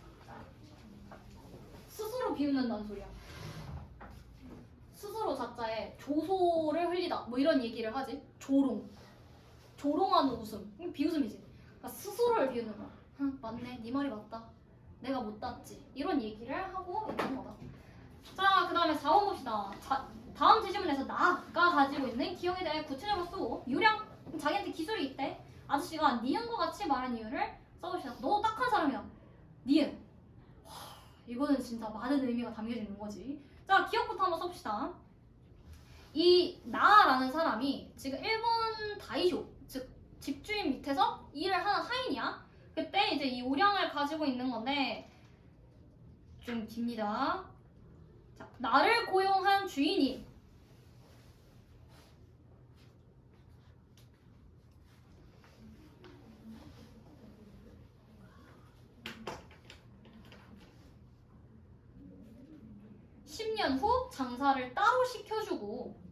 [SPEAKER 1] 스스로 비웃는다는 소리야. 스스로 자자에 조소를 흘리다 뭐 이런 얘기를 하지. 조롱하는 웃음. 이거 비웃음이지. 그러니까 스스로를 비웃는 거야. 맞네, 네 말이 맞다. 내가 못 땄지. 이런 얘기를 하고 있는 거다. 자, 그 다음에 4번 봅시다. 다음 제시문에서 나가 가지고 있는 기억에 대해 구체적으로 쓰고 유령, 자기한테 기술이 있대. 아저씨가 니은과 같이 말한 이유를 써봅시다. 너 딱한 사람이야. 니은. 이거는 진짜 많은 의미가 담겨져 있는 거지. 자, 기억부터 한번 써봅시다. 이 나라는 사람이 지금 일본 다이쇼, 즉 집주인 밑에서 일을 하는 하인이야. 그때 이제 이 우량을 가지고 있는 건데 좀 깁니다. 자, 나를 고용한 주인이 (10년) 후 장사를 따로 시켜주고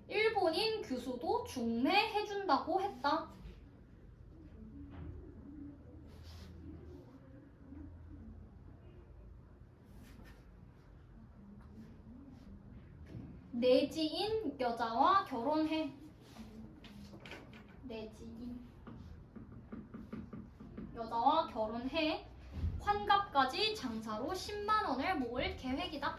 [SPEAKER 1] 일본인 교수도 중매해준다고 했다. 내지인 여자와 결혼해. 내지인 여자와 결혼해. 환갑까지 장사로 10만 원을 모을 계획이다.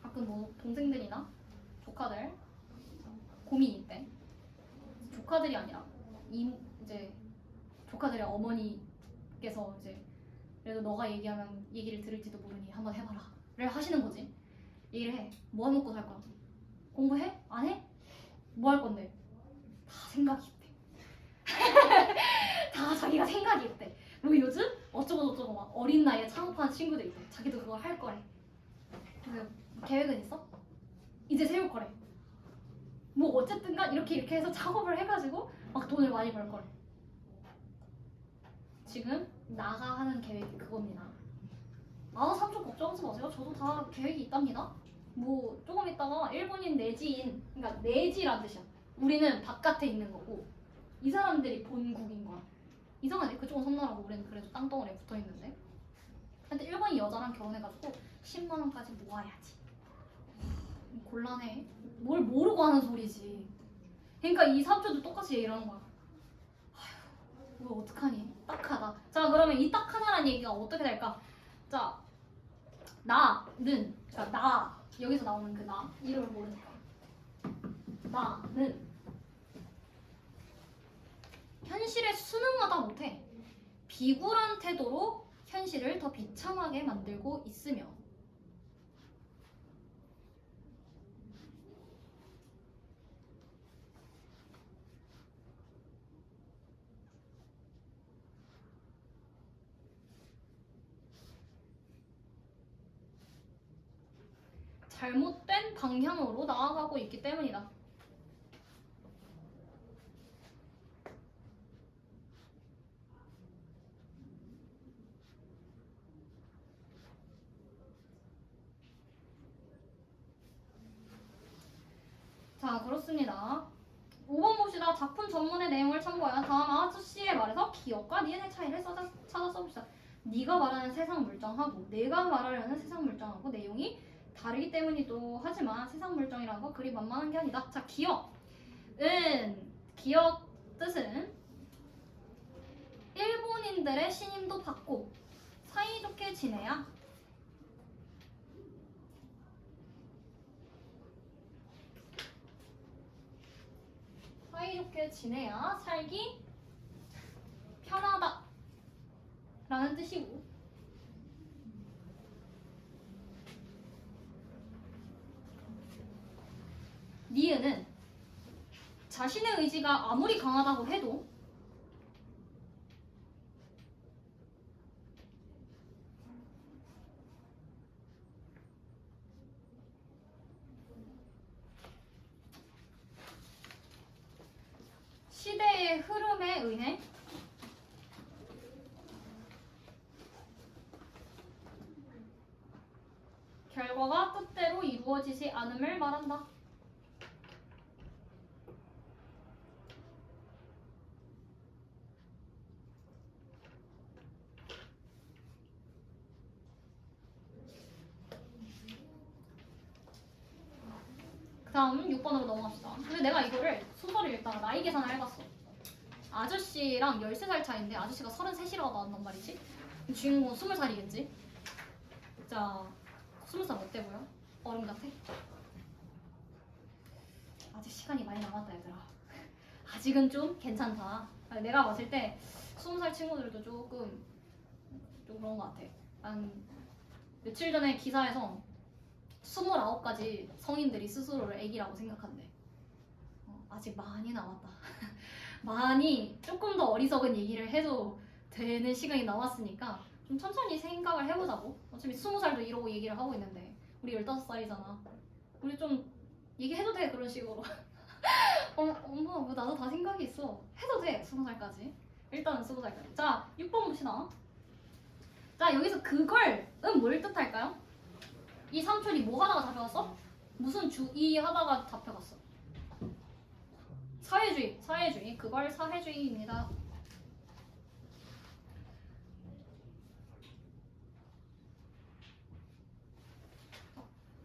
[SPEAKER 1] 가끔 뭐 동생들이나 조카들 고민이 있대. 조카들이 아니라 이제 조카들의 어머니께서 이제 그래도 너가 얘기하면 얘기를 들을지도 모르니 한번 해봐라를 하시는 거지. 얘기를 해. 뭐 먹고 살 거야? 공부해? 안 해? 뭐 할 건데? 다 생각이 있대. 다 자기가 생각이 있대. 뭐 요즘 어쩌고 저쩌고 막 어린 나이에 창업하는 친구들 있대. 자기도 그걸 할 거래. 그 계획은 있어? 이제 세울 거래. 뭐 어쨌든간 이렇게 해서 작업을 해가지고 막 돈을 많이 벌 거래. 지금 나가 하는 계획이 그겁니다. 아나 삼촌 걱정하지 마세요. 저도 다 계획이 있답니다. 뭐 조금 있다가 일본인 내지인, 그러니까 내지란 뜻이야. 우리는 바깥에 있는 거고 이 사람들이 본국인 거야. 이상하지? 그쪽은 섬나라고 우리는 그래도 땅덩어리에 붙어 있는데. 근데 일본인 여자랑 결혼해가지고 10만 원까지 모아야지. 곤란해. 뭘 모르고 하는 소리지. 그러니까 이 삼촌도 똑같이 얘기를 하는 거야. 아휴, 뭐 어떡하니? 딱하다. 자, 그러면 이 딱하다라는 얘기가 어떻게 될까? 자, 나는, 그러니까 나, 여기서 나오는 그 나, 이름을 모르니까. 나는 현실에 순응하다 못해 비굴한 태도로 현실을 더 비참하게 만들고 있으며 잘못된 방향으로 나아가고 있기 때문이다. 자, 그렇습니다. 5번 봅시다. 작품 전문의 내용을 참고하여 다음 아저씨의 말에서 기억과 니은의 차이를 찾아 써봅시다. 네가 말하는 세상 물정하고 내가 말하려는 세상 물정하고 내용이 다르기 때문이기도 하지만 세상 물정이라는 거 그리 만만한 게 아니다. 자, 기억은 기억 뜻은 일본인들의 신임도 받고 사이좋게 지내야 사이좋게 지내야 살기 편하다 라는 뜻이고 니은은 자신의 의지가 아무리 강하다고 해도 시대의 흐름에 의해 결과가 뜻대로 이루어지지 않음을 말한다. 다음 6번으로 넘어갑시다. 근데 내가 이거를 소설을 읽다가 나이 계산을 해봤어. 아저씨랑 13살 차이인데 아저씨가 33이라고 나왔단 말이지. 주인공은 20살이겠지. 자, 20살 어때 보여? 어른 같아? 아직 시간이 많이 남았다 얘들아. 아직은 좀 괜찮다. 내가 봤을 때 20살 친구들도 조금 좀 그런 것 같아. 한 며칠 전에 기사에서 29가지 성인들이 스스로를 애기라고 생각한대. 아직 많이 남았다. 많이 조금 더 어리석은 얘기를 해도 되는 시간이 남았으니까 좀 천천히 생각을 해보자고. 어차피 20살도 이러고 얘기를 하고 있는데 우리 15살이잖아. 우리 좀 얘기해도 돼 그런 식으로. 엄마 뭐 나도 다 생각이 있어. 해도 돼 20살까지. 일단은 20살까지. 자 6번 봅시다. 자 여기서 그걸은 뭘 뜻할까요? 이 삼촌이 뭐 하다가 잡혀갔어? 무슨 주의 하다가 잡혀갔어? 사회주의, 사회주의. 그걸 사회주의입니다.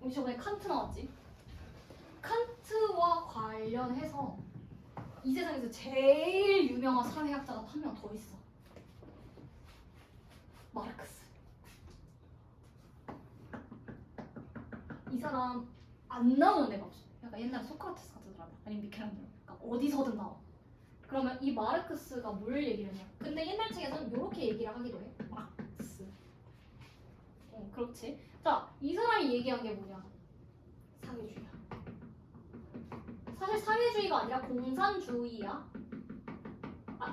[SPEAKER 1] 우리 저번에 칸트 나왔지? 칸트와 관련해서 이 세상에서 제일 유명한 사회학자가 한 명 더 있어. 마르크스. 이 사람 안 나오는 애가 없어. 약간 옛날 소크라테스 같은 사람 아니면 미켈란젤로. 그러니까 어디서든 나와. 그러면 이 마르크스가 뭘 얘기를 해? 근데 옛날 책에서는 이렇게 얘기를 하기도 해. 마르크스. 그렇지. 자, 이 사람이 얘기한 게 뭐냐? 사회주의야. 사실 사회주의가 아니라 공산주의야.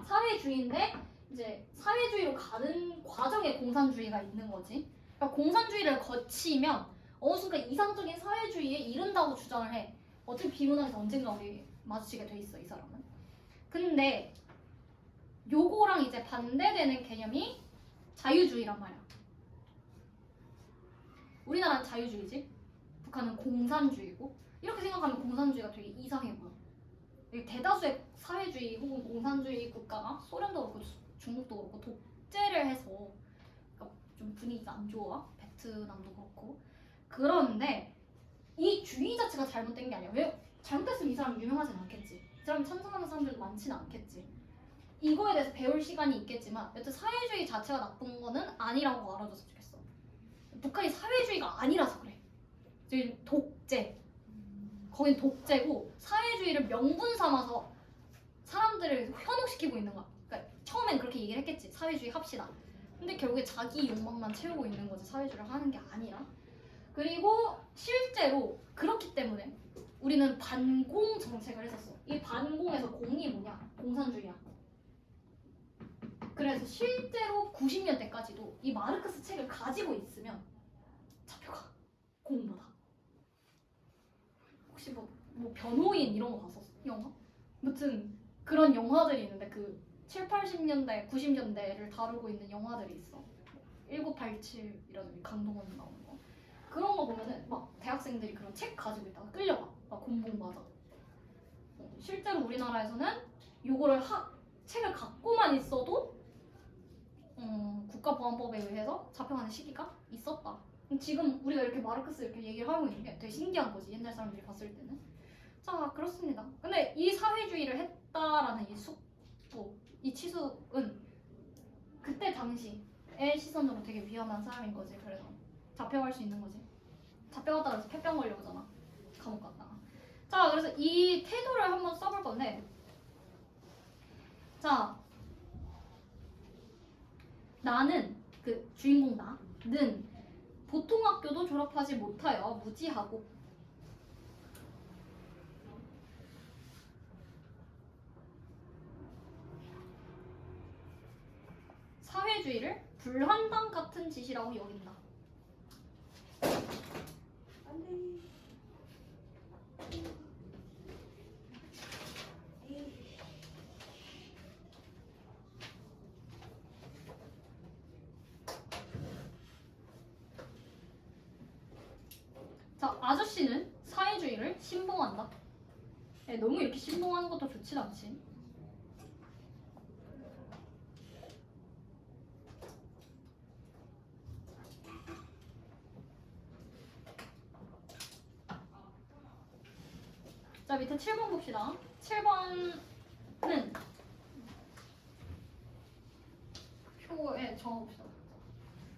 [SPEAKER 1] 사회주의인데 이제 사회주의로 가는 과정에 공산주의가 있는 거지. 그러니까 공산주의를 거치면 어느 순간 이상적인 사회주의에 이른다고 주장을 해. 어차피 비문학에서 언젠가 우리 마주치게 돼 있어, 이 사람은. 근데 요거랑 이제 반대되는 개념이 자유주의란 말이야. 우리나라는 자유주의지, 북한은 공산주의고. 이렇게 생각하면 공산주의가 되게 이상해 보여. 대다수의 사회주의 혹은 공산주의 국가가 소련도 그렇고 중국도 그렇고 독재를 해서 좀 분위기가 안 좋아. 베트남도 그렇고. 그런데 이 주의 자체가 잘못된 게 아니야. 왜? 잘못됐으면 이 사람 유명하진 않겠지. 이 사람 찬성하는 사람들도 많지는 않겠지. 이거에 대해서 배울 시간이 있겠지만 여튼 사회주의 자체가 나쁜 거는 아니라고 알아줬으면 좋겠어. 북한이 사회주의가 아니라서 그래. 지금 독재. 거긴 독재고 사회주의를 명분 삼아서 사람들을 현혹시키고 있는 거야. 그러니까 처음엔 그렇게 얘기를 했겠지. 사회주의 합시다. 근데 결국에 자기 욕망만 채우고 있는 거지. 사회주의를 하는 게 아니라. 그리고 실제로 그렇기 때문에 우리는 반공 정책을 했었어. 이 반공에서 공이 뭐냐? 공산주의야. 그래서 실제로 90년대까지도 이 마르크스 책을 가지고 있으면 잡혀가. 공보다. 혹시 뭐 변호인 이런 거 봤었어? 영화? 아무튼 그런 영화들이 있는데 그 7, 80년대, 90년대를 다루고 있는 영화들이 있어. 1987이라든지 강동원 나오는 거. 그런 거 보면은 막 대학생들이 그런 책 가지고 있다가 끌려가. 막 곤봉 맞아. 실제로 우리나라에서는 요거를 책을 갖고만 있어도 국가보안법에 의해서 잡혀가는 시기가 있었다. 지금 우리가 이렇게 마르크스 이렇게 얘기를 하고 있는 게 되게 신기한 거지. 옛날 사람들이 봤을 때는. 자, 그렇습니다. 근데 이 사회주의를 했다라는 이 숙부, 이 치숙은 그때 당시의 시선으로 되게 위험한 사람인 거지. 그래서 잡혀갈 수 있는 거지. 잡혀갔다 그래서 폐병 걸려오잖아. 감옥 갔다가. 자, 그래서 이 태도를 한번 써볼 건데, 자, 나는 그 주인공 나는 보통 학교도 졸업하지 못하여 무지하고 사회주의를 불한당 같은 짓이라고 여긴다.
[SPEAKER 2] 안돼.
[SPEAKER 1] 자, 아저씨는 사회주의를 신봉한다. 너무 이렇게 신봉하는 것도 좋진 않지. 자, 밑에 7번 봅시다. 7번은 표에 적어봅시다.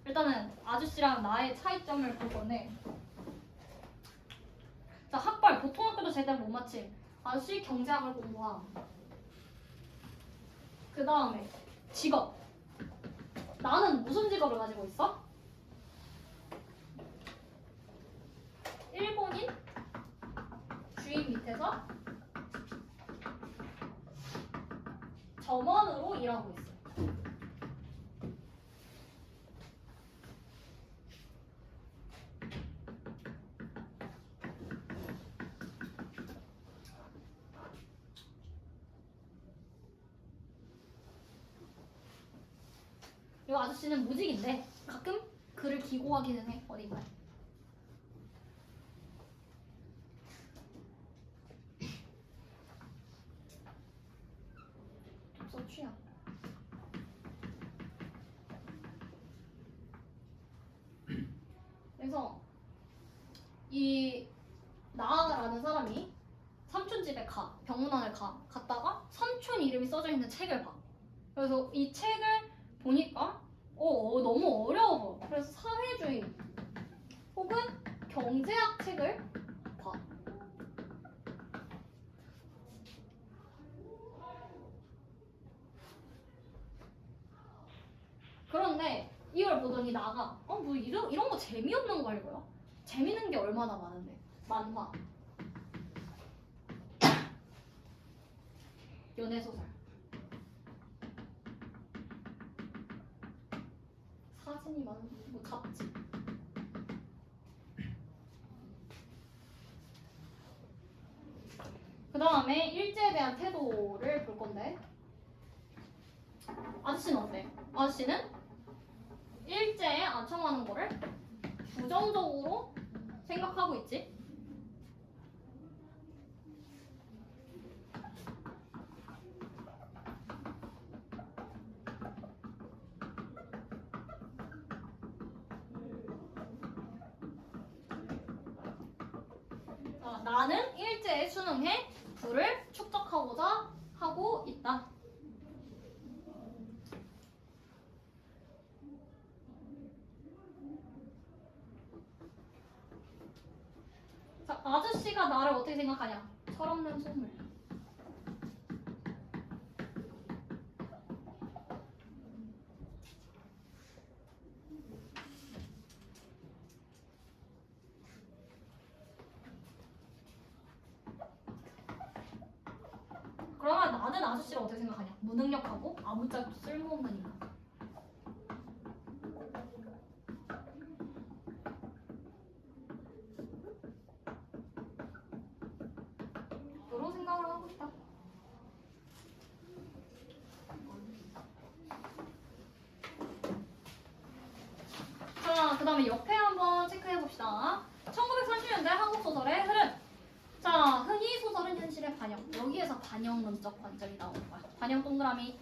[SPEAKER 1] 일단은 아저씨랑 나의 차이점을 볼 건데, 자, 학벌 보통 학교도 제대로 못 맞힘. 아저씨 경제학을 공부함. 그 다음에 직업. 나는 무슨 직업을 가지고 있어? 일본인 주인 밑에서 점원으로 일하고 있어. 이 아저씨는 무직인데 가끔 글을 기고하기는 해. 어딘가에. 독서 취향. 그래서 이 나라는 사람이 삼촌 집에 가, 병문안을 갔다가 삼촌 이름이 써져 있는 책을 봐. 그래서 이 책을 보니까 너무 어려워. 그래서 사회주의 혹은 경제학 책을 봐. 그런데 이걸 보더니 나가 뭐 이런 거 재미없는 거 읽어요? 재밌는 게 얼마나 많은데. 만화, 연애소설, 사진이 많은 뭐 잡지. 그 다음에 일제에 대한 태도를 볼 건데, 아저씨는 어때? 아저씨는 일제에 안청하는 거를 부정적으로 생각하고 있지? 나는 일제에 순응해 부를 축적하고자 하고 있다. 자, 아저씨가 나를 어떻게 생각하냐? 철없는 소물. 그러면 나는 아저씨를 어떻게 생각하냐? 무능력하고 아무짝에도 쓸모없는 인간. 그런 생각을 하고 있다. 자, 그 다음에 옆에 한번 체크해 봅시다. 1930년대 한국 소설의 흐름. 자, 흔히 소설은 현실의 반영. 여기에서 반영론적 관점이 나오는 거야. 반영 동그라미.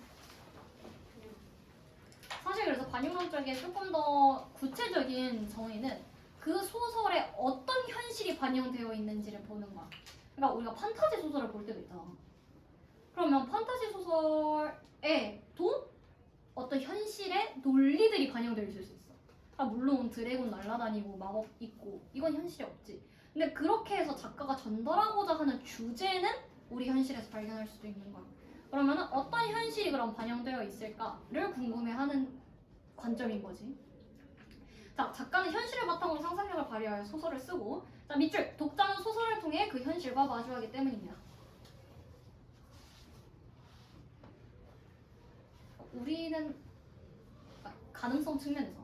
[SPEAKER 1] 사실 그래서 반영론적의 조금 더 구체적인 정의는 그 소설에 어떤 현실이 반영되어 있는지를 보는 거야. 그러니까 우리가 판타지 소설을 볼 때도 있잖아. 그러면 판타지 소설에도 어떤 현실의 논리들이 반영되어 있을 수 있어. 물론 드래곤 날아다니고 마법 있고 이건 현실에 없지. 근데 그렇게 해서 작가가 전달하고자 하는 주제는 우리 현실에서 발견할 수도 있는 거야. 그러면 어떤 현실이 그럼 반영되어 있을까를 궁금해하는 관점인 거지. 자, 작가는 현실을 바탕으로 상상력을 발휘하여 소설을 쓰고, 자, 밑줄, 독자는 소설을 통해 그 현실과 마주하기 때문입니다. 우리는 가능성 측면에서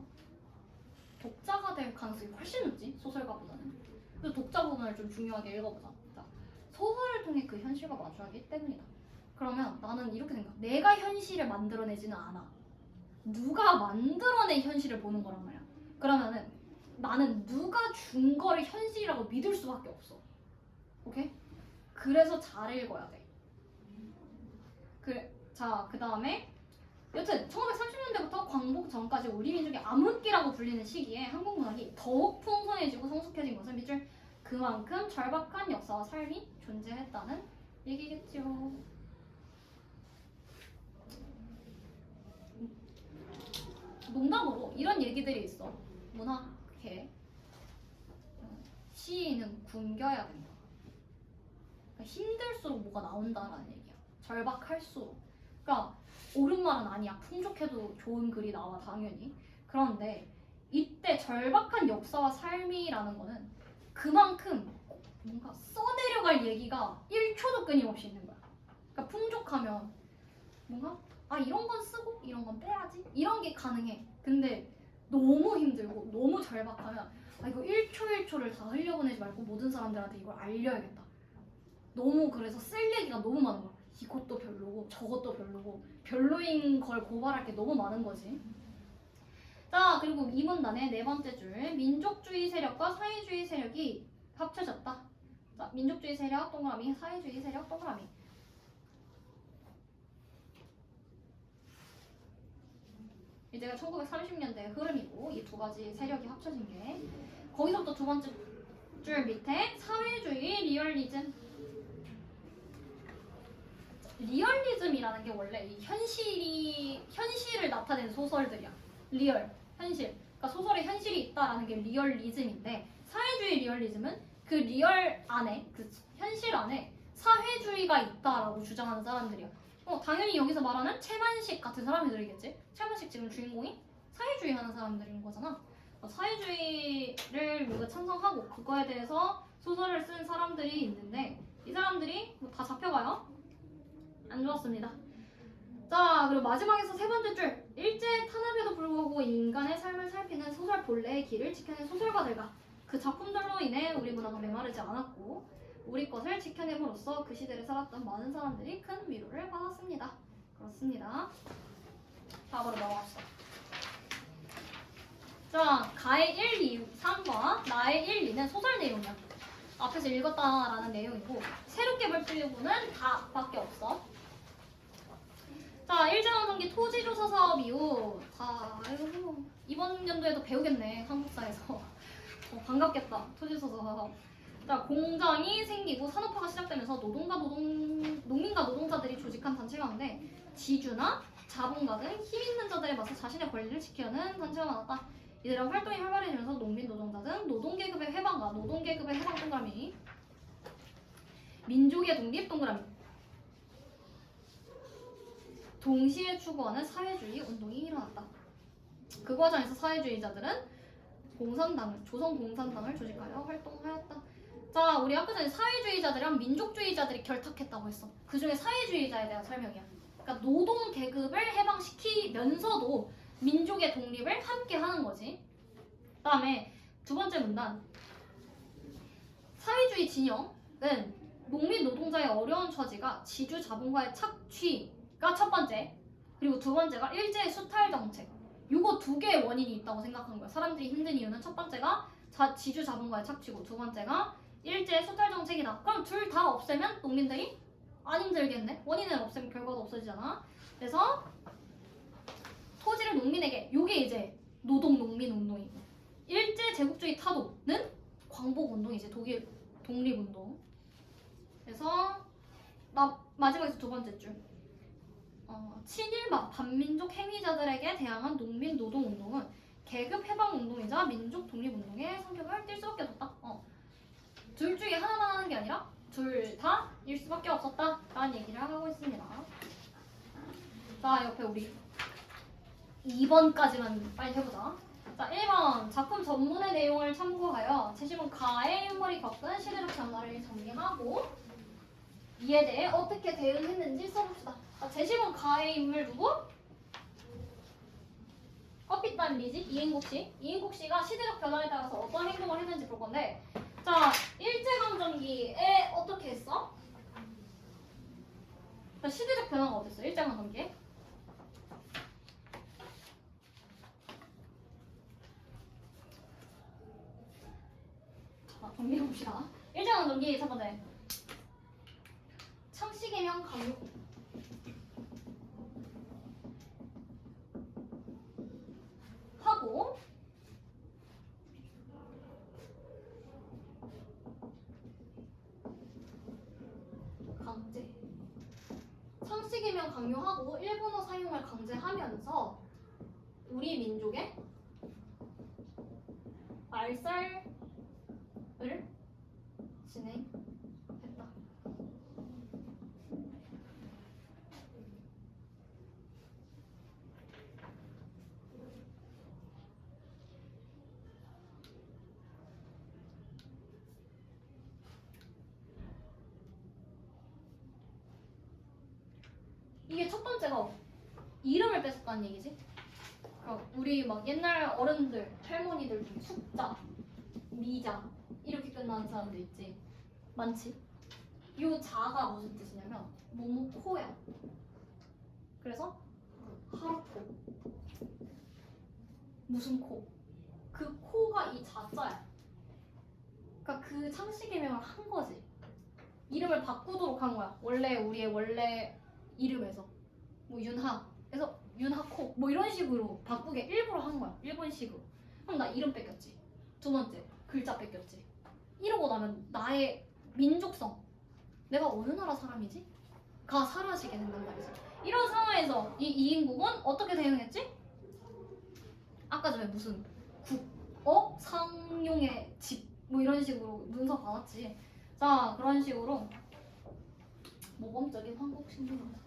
[SPEAKER 1] 독자가 될 가능성이 훨씬 높지, 소설가보다는. 그래서 독자 부분을 좀 중요하게 읽어보자. 자, 소설을 통해 그 현실과 마주하기 때문이다. 그러면 나는 이렇게 생각해. 내가 현실을 만들어내지는 않아. 누가 만들어낸 현실을 보는 거란 말이야. 그러면은 나는 누가 준 거를 현실이라고 믿을 수밖에 없어. 오케이? 그래서 잘 읽어야 돼. 자, 그 다음에 여튼 1930년대부터 광복 전까지 우리 민족의 암흑기라고 불리는 시기에 한국 문학이 더욱 풍성해지고 성숙해진 것은 밑줄 그만큼 절박한 역사와 삶이 존재했다는 얘기겠죠. 농담으로 이런 얘기들이 있어. 문학계 시인은 굶겨야 된다. 그러니까 힘들수록 뭐가 나온다라는 얘기야. 절박할수록. 그러니까 옳은 말은 아니야. 풍족해도 좋은 글이 나와 당연히. 그런데 이때 절박한 역사와 삶이라는 거는 그만큼 뭔가 써내려갈 얘기가 1초도 끊임없이 있는 거야. 그러니까 풍족하면 뭔가 이런 건 쓰고 이런 건 빼야지 이런 게 가능해. 근데 너무 힘들고 너무 절박하면 이거 1초 1초를 다 흘려보내지 말고 모든 사람들한테 이걸 알려야겠다. 너무 그래서 쓸 얘기가 너무 많은 거야. 이것도 별로고 저것도 별로고 별로인 걸 고발할 게 너무 많은 거지. 자, 그리고 이 문단의 네 번째 줄, 민족주의 세력과 사회주의 세력이 합쳐졌다. 자, 민족주의 세력 동그라미, 사회주의 세력 동그라미. 이제가 1930년대 흐름이고 이 두 가지 세력이 합쳐진 게 거기서부터 두 번째 줄 밑에 사회주의 리얼리즘. 리얼리즘이라는 게 원래 이 현실을 나타내는 소설들이야. 리얼, 현실. 그러니까 소설에 현실이 있다라는 게 리얼리즘인데 사회주의 리얼리즘은 그 리얼 안에, 그 현실 안에 사회주의가 있다라고 주장하는 사람들이야. 당연히 여기서 말하는 채만식 같은 사람들이겠지. 채만식 지금 주인공이 사회주의 하는 사람들인 거잖아. 사회주의를 우리가 찬성하고 그거에 대해서 소설을 쓴 사람들이 있는데 이 사람들이 다 잡혀가요. 안 좋았습니다. 자, 그리고 마지막에서 세 번째 줄. 일제 탄압에도 불구하고 인간의 삶을 살피는 소설 본래의 길을 지켜낸 소설가들과 그 작품들로 인해 우리 문화가 메마르지 않았고 우리 것을 지켜냄으로써 그 시대를 살았던 많은 사람들이 큰 위로를 받았습니다. 그렇습니다. 다음으로 넘어갑시다. 자, 가의 1, 2, 3과 나의 1, 2는 소설 내용이야. 앞에서 읽었다라는 내용이고 새롭게 볼 필요는 다 밖에 없어. 자, 일제강점기 토지조사 사업 이후 이번 연도에도 배우겠네. 한국사에서. 반갑겠다. 토지조사 사업. 자, 공장이 생기고 산업화가 시작되면서 농민과 노동자들이 조직한 단체 가운데 지주나 자본가 등 힘 있는 자들에 맞서 자신의 권리를 지키려는 단체가 많았다. 이들의 활동이 활발해지면서 농민 노동자 등 노동계급의 해방과 노동계급의 해방 동그라미, 민족의 독립 동그라미, 동시에 추구하는 사회주의 운동이 일어났다. 그 과정에서 사회주의자들은 조선공산당을 조직하여 활동하였다. 자, 우리 아까 전에 사회주의자들이랑 민족주의자들이 결탁했다고 했어. 그 중에 사회주의자에 대한 설명이야. 그러니까 노동 계급을 해방시키면서도 민족의 독립을 함께 하는 거지. 그다음에 두 번째 문단. 사회주의 진영은 농민 노동자의 어려운 처지가 지주 자본가의 착취가 첫 번째. 그리고 두 번째가 일제의 수탈 정책. 요거 두 개의 원인이 있다고 생각한 거야. 사람들이 힘든 이유는 첫 번째가 지주 자본가의 착취고 두 번째가 일제의 수탈 정책이다. 그럼 둘 다 없애면 농민들이 안 힘들겠네. 원인을 없애면 결과도 없어지잖아. 그래서 토지를 농민에게, 요게 이제 노동 농민 운동이고 일제 제국주의 타도는 광복 운동이지. 독일 독립 운동. 그래서 마지막에서 두 번째 줄. 친일파 반민족 행위자들에게 대항한 농민 노동 운동은 계급 해방 운동이자 민족 독립 운동의 성격을 띌 수밖에 없었다. 둘 중에 하나만 하는 게 아니라 둘 다일 수밖에 없었다라는 얘기를 하고 있습니다. 자, 옆에 우리 2번까지만 빨리 해보자. 자, 1번 작품 전문의 내용을 참고하여 제시문 가의 인물이 겪은 시대적 변화를 정리하고 이에 대해 어떻게 대응했는지 써봅시다. 자, 제시문 가의 인물 누구? 커피단 리지 이인국 씨. 이인국 씨가 시대적 변화에 따라서 어떤 행동을 했는지 볼 건데, 자, 일제강점기에 어떻게 했어? 자, 시대적 변화가 어땠어? 일제강점기에? 자, 정리해봅시다. 일제강점기 첫 번째 창씨개명 강요 하고 상식이면 강요하고 일본어 사용을 강제하면서 우리 민족의 말살을 진행했다. 이게 첫 번째가 이름을 뺏었다는 얘기지. 그러니까 우리 막 옛날 어른들, 할머니들 중에 숙자, 미자 이렇게 끝나는 사람들 있지. 많지. 요 자가 무슨 뜻이냐면 모모코야. 그래서 하루코. 무슨 코? 그 코가 이 자자야. 그러니까 그 상식 개명을 한 거지. 이름을 바꾸도록 한 거야. 원래 우리의 원래 이름에서 뭐 윤하에서 윤하코 뭐 이런 식으로 바꾸게 일부러 한 거야. 일본식으로. 그럼 나 이름 뺏겼지. 두 번째 글자 뺏겼지. 이러고 나면 나의 민족성, 내가 어느 나라 사람이지? 가 사라지게 된단 말이지. 이런 상황에서 이 이인국은 어떻게 대응했지? 아까 전에 무슨 상용의 집 뭐 이런 식으로 문서 받았지. 자, 그런 식으로 모범적인 한국 신분입니다.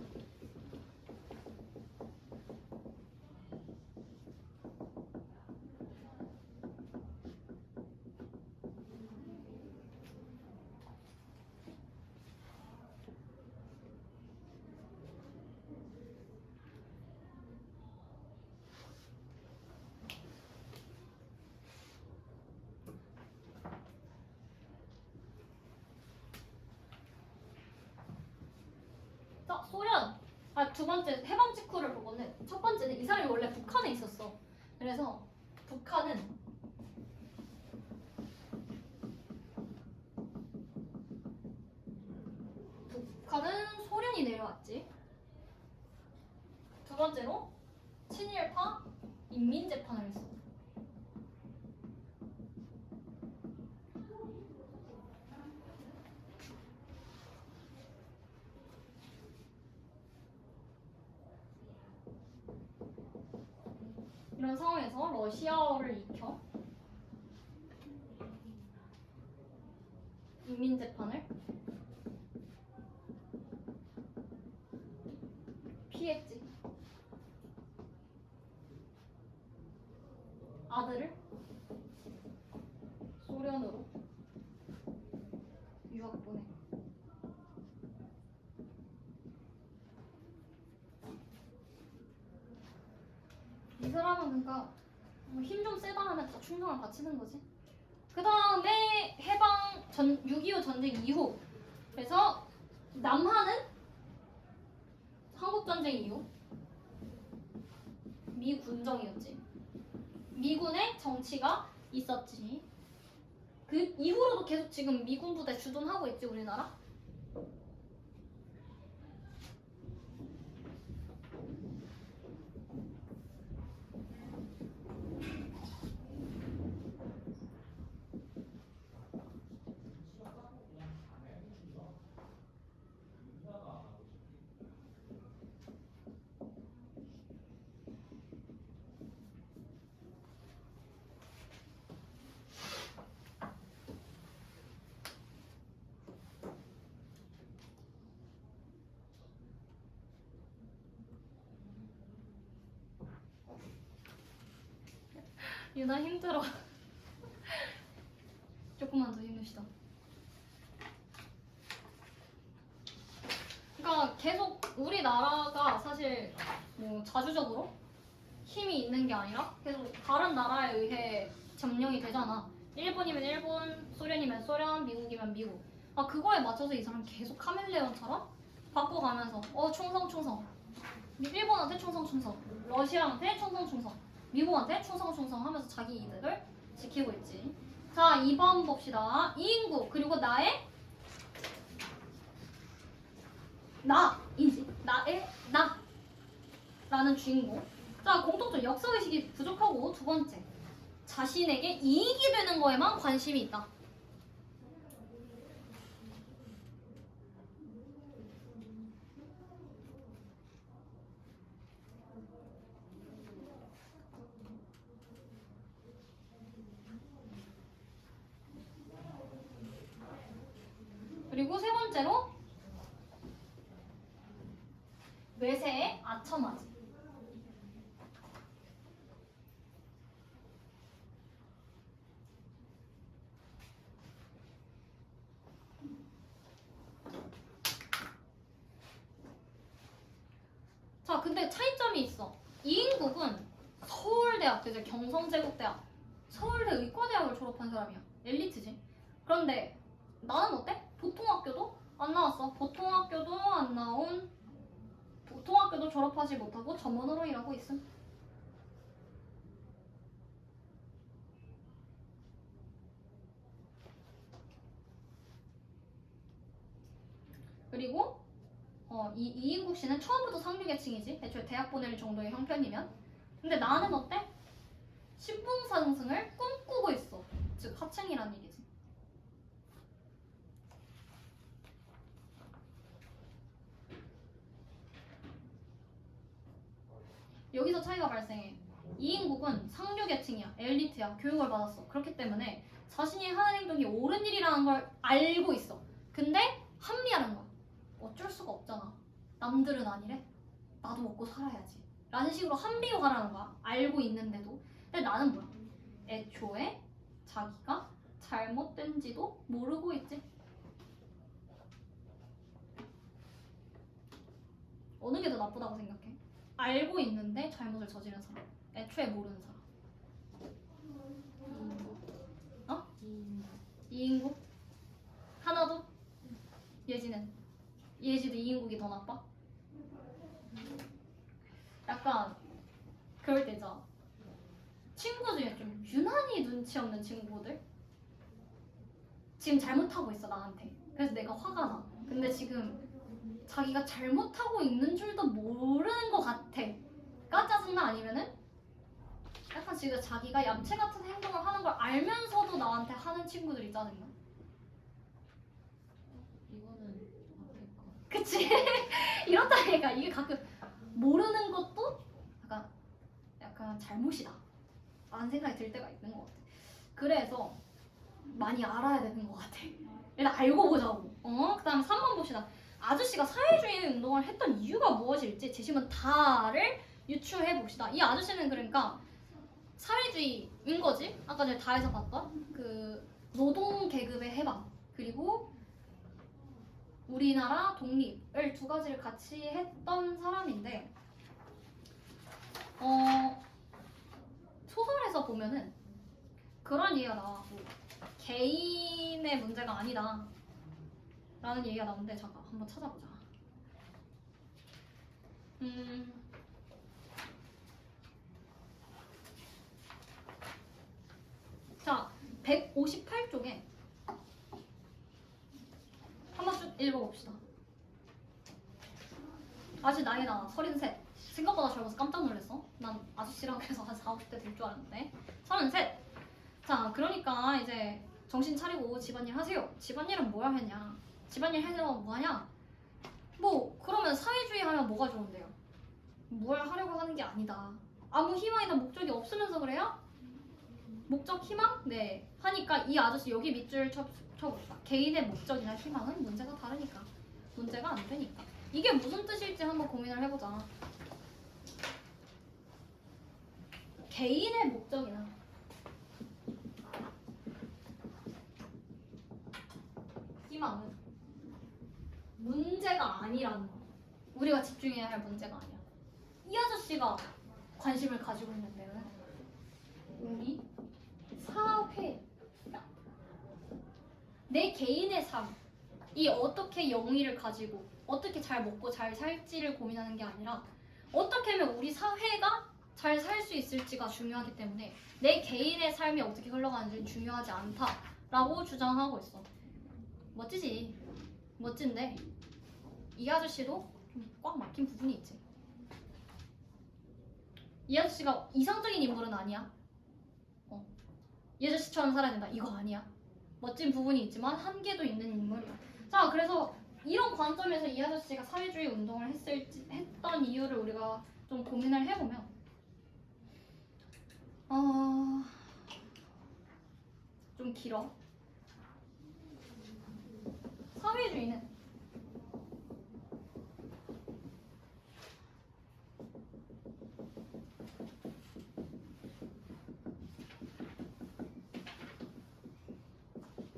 [SPEAKER 1] 자, 소련. 두 번째 해방 직후를 보고는 첫 번째는 이 사람이 원래 북한에 있었어. 그래서 북한은 소련이 내려왔지. 두 번째로 친일파 인민재판을 했어. 이런 상황에서 러시아어를 익혀 인민재판을 피했지. 아들을 소련으로 유학 보내. 이 사람은 그러니까 힘 좀 세다 하면 다 충성을 바치는 거지. 그 다음에 해방 6.25 전쟁 이후, 그래서 남한은 한국전쟁 이후 미군정이었지. 미군의 정치가 있었지. 그 이후로도 계속 지금 미군 부대 주둔하고 있지, 우리나라. 유나 힘들어. 조금만 더 힘내시다. 그러니까 계속 우리나라가 사실 뭐 자주적으로 힘이 있는 게 아니라 계속 다른 나라에 의해 점령이 되잖아. 일본이면 일본, 소련이면 소련, 미국이면 미국. 그거에 맞춰서 이 사람 계속 카멜레온처럼 바꿔가면서 충성. 일본한테 충성. 러시아한테 충성. 미국한테 충성 하면서 자기 이득을 지키고 있지. 자, 2번 봅시다. 이인국 그리고 나의 나이지. 나의 나라는 주인공. 자, 공통점 역사의식이 부족하고 두 번째 자신에게 이익이 되는 거에만 관심이 있다. 그리고 세 번째로 외세의 아첨하지. 자, 근데 차이점이 있어. 이인국은 서울대학교, 이제 경성제국대학, 서울대 의과대학을 졸업한 사람이야. 엘리트지. 그런데 나는 어때? 보통학교도 안 나왔어. 보통학교도 안 나온, 보통학교도 졸업하지 못하고 전문으로 일하고 있음. 그리고 이 이인국 씨는 처음부터 상류계층이지. 애초에 대학 보낼 정도의 형편이면. 근데 나는 어때? 신분 상승을 꿈꾸고 있어. 즉 하층이란 얘기지. 여기서 차이가 발생해. 이인국은 상류계층이야. 엘리트야. 교육을 받았어. 그렇기 때문에 자신이 하는 행동이 옳은 일이라는 걸 알고 있어. 근데 합리화하는 거야. 어쩔 수가 없잖아. 남들은 아니래. 나도 먹고 살아야지. 라는 식으로 합리화하는 거야. 알고 있는데도. 근데 나는 뭐야? 애초에 자기가 잘못된지도 모르고 있지. 어느 게 더 나쁘다고 생각해? 알고 있는데 잘못을 저지른 사람. 애초에 모르는 사람. 어? 이인국? 하나도? 예지는? 예지도 이인국이 더 나빠? 약간 그럴 때죠. 친구 중에 좀 유난히 눈치 없는 친구들? 지금 잘못하고 있어 나한테. 그래서 내가 화가 나. 근데 지금 자기가 잘못하고 있는 줄도 모르는 것 같아. 까 짜증나? 아니면은 약간 지금 자기가 얌체 같은 행동을 하는 걸 알면서도 나한테 하는 친구들이 짜증나.
[SPEAKER 3] 이거는 앞에 거.
[SPEAKER 1] 그치? 이렇다니까. 이게 가끔 모르는 것도 약간 잘못이다 라는 생각이 들 때가 있는 것 같아. 그래서 많이 알아야 되는 것 같아. 일단 알고 보자고. 그 다음에 3번 봅시다. 아저씨가 사회주의 운동을 했던 이유가 무엇일지 제시문 다를 유추해 봅시다. 이 아저씨는 그러니까 사회주의인 거지. 아까 전에 다에서 봤던 그 노동 계급의 해방 그리고 우리나라 독립을 두 가지를 같이 했던 사람인데 소설에서 보면은 그런 얘기가 나와. 뭐 개인의 문제가 아니다 라는 얘기가 나오는데 잠깐 한번 찾아보자. 자, 158쪽에 한번 쭉 읽어봅시다. 아직 나이가 33. 생각보다 젊어서 깜짝 놀랐어. 난 아저씨랑 그래서 한 40, 50대 될 줄 알았는데 33. 자, 그러니까 이제 정신 차리고 집안일 하세요. 집안일은 뭐야 했냐? 집안일 해서 뭐하냐? 뭐 그러면 사회주의 하면 뭐가 좋은데요? 뭘 하려고 하는 게 아니다. 아무 희망이나 목적이 없으면서 그래요? 목적, 희망? 네. 하니까 이 아저씨 여기 밑줄 쳐봅시다. 개인의 목적이나 희망은 문제가 다르니까. 문제가 안 되니까. 이게 무슨 뜻일지 한번 고민을 해보자. 개인의 목적이나 희망은 문제가 아니라는 거. 우리가 집중해야 할 문제가 아니야. 이 아저씨가 관심을 가지고 있는 데는 우리 사회야. 내 개인의 삶이 어떻게 영위를 가지고 어떻게 잘 먹고 잘 살지를 고민하는 게 아니라 어떻게 하면 우리 사회가 잘 살 수 있을지가 중요하기 때문에 내 개인의 삶이 어떻게 흘러가는지 중요하지 않다라고 주장하고 있어. 멋지지? 멋진데 이 아저씨도 좀 꽉 막힌 부분이 있지. 이 아저씨가 이상적인 인물은 아니야. 이 아저씨처럼 살아야 된다. 이거 아니야. 멋진 부분이 있지만 한계도 있는 인물이야. 자, 그래서 이런 관점에서 이 아저씨가 사회주의 운동을 했던 이유를 우리가 좀 고민을 해보면 좀 길어. 사회주의는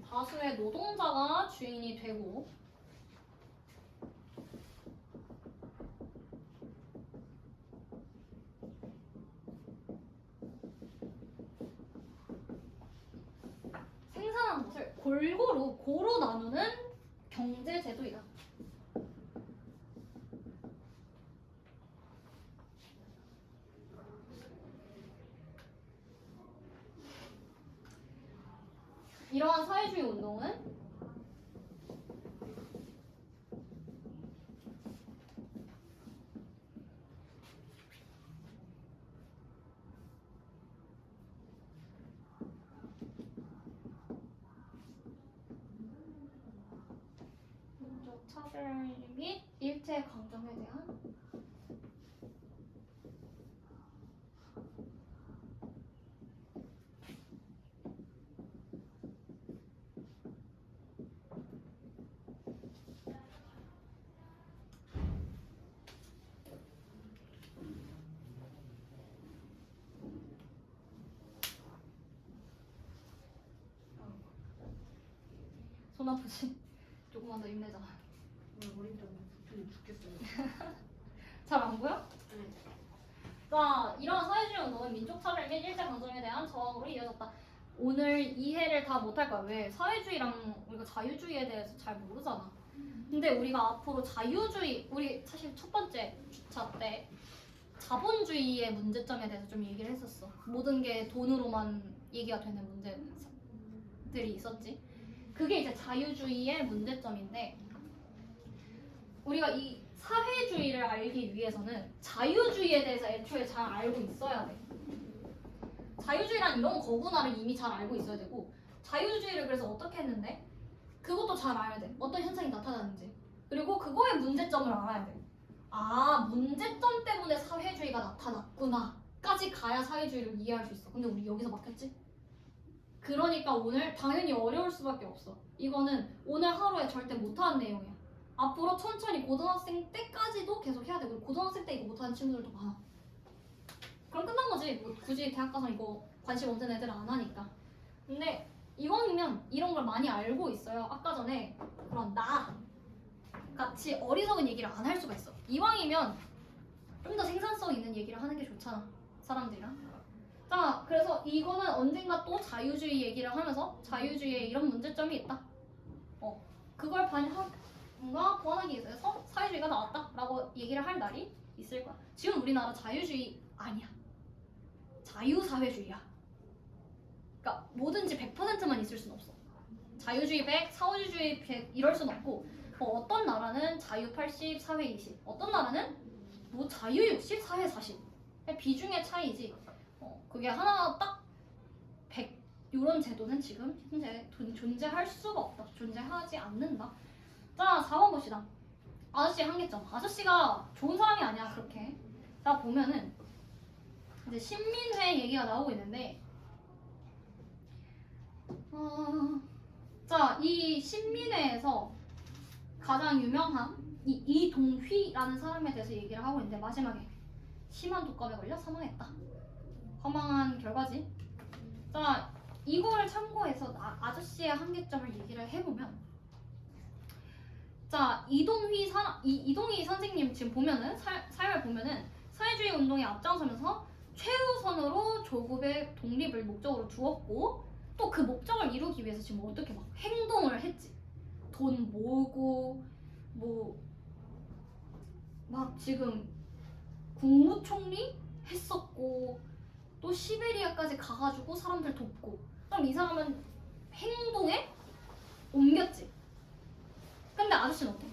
[SPEAKER 1] 다수의 노동자가 주인이 되고 생산한 것을 골고루 고루 나누는 경제 제도이다. 이러한 사회주의 운동은 민족 차별 및 일제 강점에 대한 손 아프지? 조금만 더 힘내자.
[SPEAKER 2] 머리 좀 죽겠어요.
[SPEAKER 1] 잘 안 보여?
[SPEAKER 2] 네.
[SPEAKER 1] 자, 이런 사회주의 운동은 민족 차별 및 일제 강점에 대한 저항으로 이어졌다. 오늘 이해를 다 못할 거야. 왜? 사회주의랑 우리가 자유주의에 대해서 잘 모르잖아. 근데 우리가 앞으로 자유주의, 우리 사실 첫 번째 주차 때 자본주의의 문제점에 대해서 좀 얘기를 했었어. 모든 게 돈으로만 얘기가 되는 문제들이 있었지. 그게 이제 자유주의의 문제점인데, 우리가 이 사회주의를 알기 위해서는 자유주의에 대해서 애초에 잘 알고 있어야 돼. 자유주의란 이런 거구나를 이미 잘 알고 있어야 되고, 자유주의를 그래서 어떻게 했는데 그것도 잘 알아야 돼. 어떤 현상이 나타나는지. 그리고 그거의 문제점을 알아야 돼. 아, 문제점 때문에 사회주의가 나타났구나 까지 가야 사회주의를 이해할 수 있어. 근데 우리 여기서 막혔지? 그러니까 오늘 당연히 어려울 수밖에 없어. 이거는 오늘 하루에 절대 못하는 내용이야. 앞으로 천천히 고등학생 때까지도 계속 해야 되고, 고등학생 때 이거 못하는 친구들도 많아. 그럼 끝난 거지. 뭐 굳이 대학 가서 이거 관심 없는 애들은 안 하니까. 근데 이왕이면 이런 걸 많이 알고 있어요. 아까 전에 그런 나 같이 어리석은 얘기를 안 할 수가 있어. 이왕이면 좀 더 생산성 있는 얘기를 하는 게 좋잖아, 사람들이랑. 자, 그래서 이거는 언젠가 또 자유주의 얘기를 하면서 자유주의에 이런 문제점이 있다. 그걸 뭔가 보완하기 위해서 사회주의가 나왔다라고 얘기를 할 날이 있을 거야. 지금 우리나라 자유주의 아니야. 자유사회주의야. 그러니까 뭐든지 100%만 있을 순 없어. 자유주의 100, 사회주의 100 이럴 순 없고, 어떤 나라는 자유 80, 사회 20, 어떤 나라는 뭐 자유 60, 사회 40. 비중의 차이지. 그게 하나 딱 100 이런 제도는 지금 현재 존재할 수가 없다. 존재하지 않는다. 자, 4번 봅시다. 아저씨의 한계점. 아저씨가 좋은 사람이 아니야, 그렇게. 자, 보면은 이제 신민회 얘기가 나오고 있는데, 자, 이 신민회에서 가장 유명한 이 이동휘라는 사람에 대해서 얘기를 하고 있는데, 마지막에 심한 독감에 걸려 사망했다. 허망한 결과지. 자, 이거를 참고해서 아저씨의 한계점을 얘기를 해보면, 자, 이동휘 선생님 지금 보면은 삶을 보면은 사회주의 운동에 앞장서면서 최우선으로 조국의 독립을 목적으로 두었고, 또 그 목적을 이루기 위해서 지금 어떻게 막 행동을 했지. 돈 모으고 막 지금 국무총리 했었고, 또 시베리아까지 가가지고 사람들 돕고. 그럼 이 사람은 행동에 옮겼지. 근데 아저씨는 어때?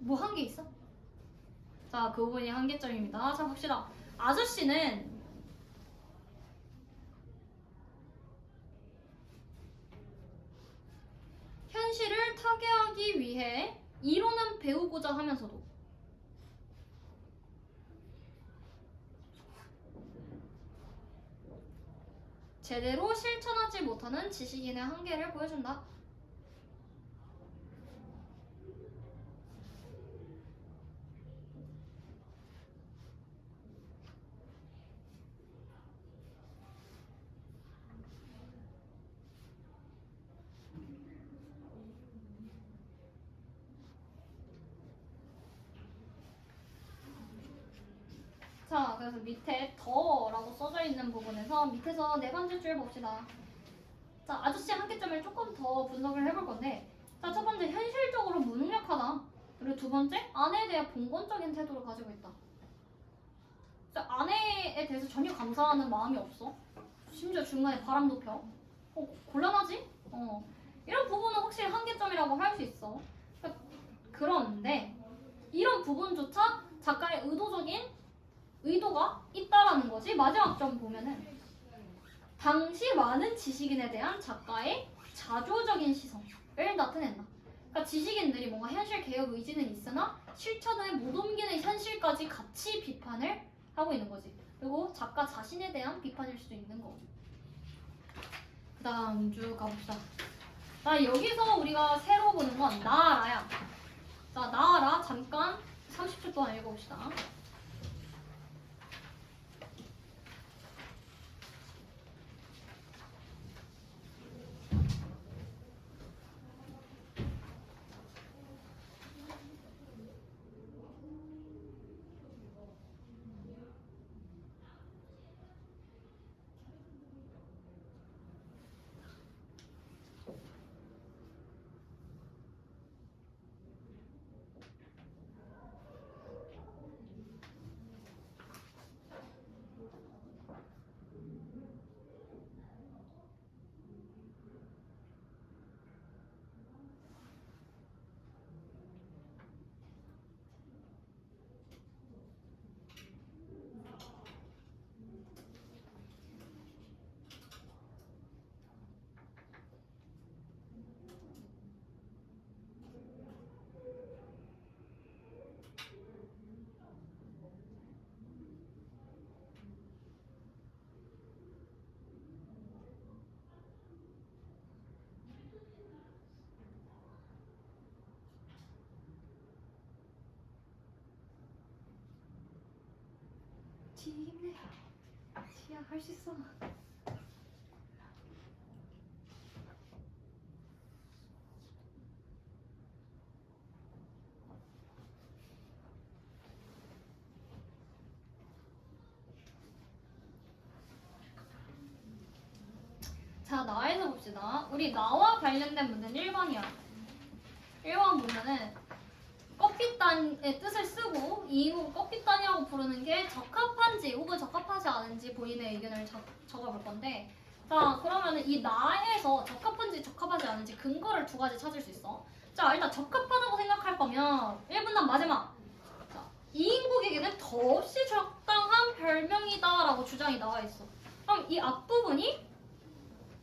[SPEAKER 1] 뭐 한 게 있어? 자, 그 부분이 한계점입니다. 자, 봅시다. 아저씨는 현실을 타개하기 위해 이론은 배우고자 하면서도 제대로 실천하지 못하는 지식인의 한계를 보여준다. 자, 그래서 밑에 더라고 써져 있는 부분에서 밑에서 네 번째 줄 봅시다. 자, 아저씨 한계점을 조금 더 분석을 해볼 건데, 자, 첫 번째 현실적으로 무능력하다. 그리고 두 번째 아내에 대한 봉건적인 태도를 가지고 있다. 자, 아내에 대해서 전혀 감사하는 마음이 없어. 심지어 중간에 바람도 펴. 곤란하지? 이런 부분은 확실히 한계점이라고 할 수 있어. 그런데 이런 부분조차 작가의 의도가 있다라는 거지. 마지막 점 보면은 당시 많은 지식인에 대한 작가의 자조적인 시선을 나타낸다. 그러니까 지식인들이 뭔가 현실 개혁 의지는 있으나 실천을 못 옮기는 현실까지 같이 비판을 하고 있는 거지. 그리고 작가 자신에 대한 비판일 수도 있는 거고. 그 다음 쭉 가봅시다. 자, 여기서 우리가 새로 보는 건 나아라야. 자, 나아라 잠깐 30초 동안 읽어봅시다. 힘내. 지야, 할 수 있어. 자, 나에서 봅시다. 우리 나와 관련된 문제는 1번이야. 1번 보면은 껍빗단의 뜻을 쓰고 이인국 껍빗단이라고 부르는 게 적합한지 혹은 적합하지 않은지 본인의 의견을 적어볼 건데, 자, 그러면은 이 나에서 적합한지 적합하지 않은지 근거를 두 가지 찾을 수 있어. 자, 일단 적합하다고 생각할 거면 1분단 마지막. 자, 이인국에게는 더없이 적당한 별명이다라고 주장이 나와 있어. 그럼 이 앞부분이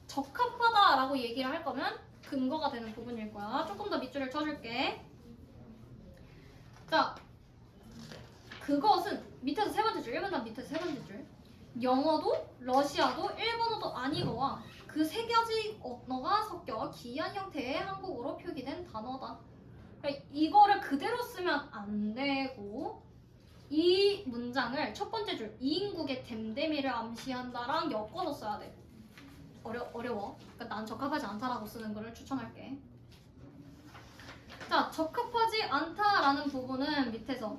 [SPEAKER 1] 적합하다라고 얘기를 할 거면 근거가 되는 부분일 거야. 조금 더 밑줄을 쳐줄게. 자, 그것은 밑에서 세 번째 줄, 1번단 밑에서 세 번째 줄. 영어도 러시아도 일본어도 아니거와 그 세 가지 언어가 섞여 기이한 형태의 한국어로 표기된 단어다. 그러니까 이거를 그대로 쓰면 안 되고 이 문장을 첫 번째 줄 이인국의 댐댐이를 암시한다랑 엮어서 써야 돼. 어려워. 그러니까 난 적합하지 않다라고 쓰는 거를 추천할게. 자, 적합하지 않다라는 부분은 밑에서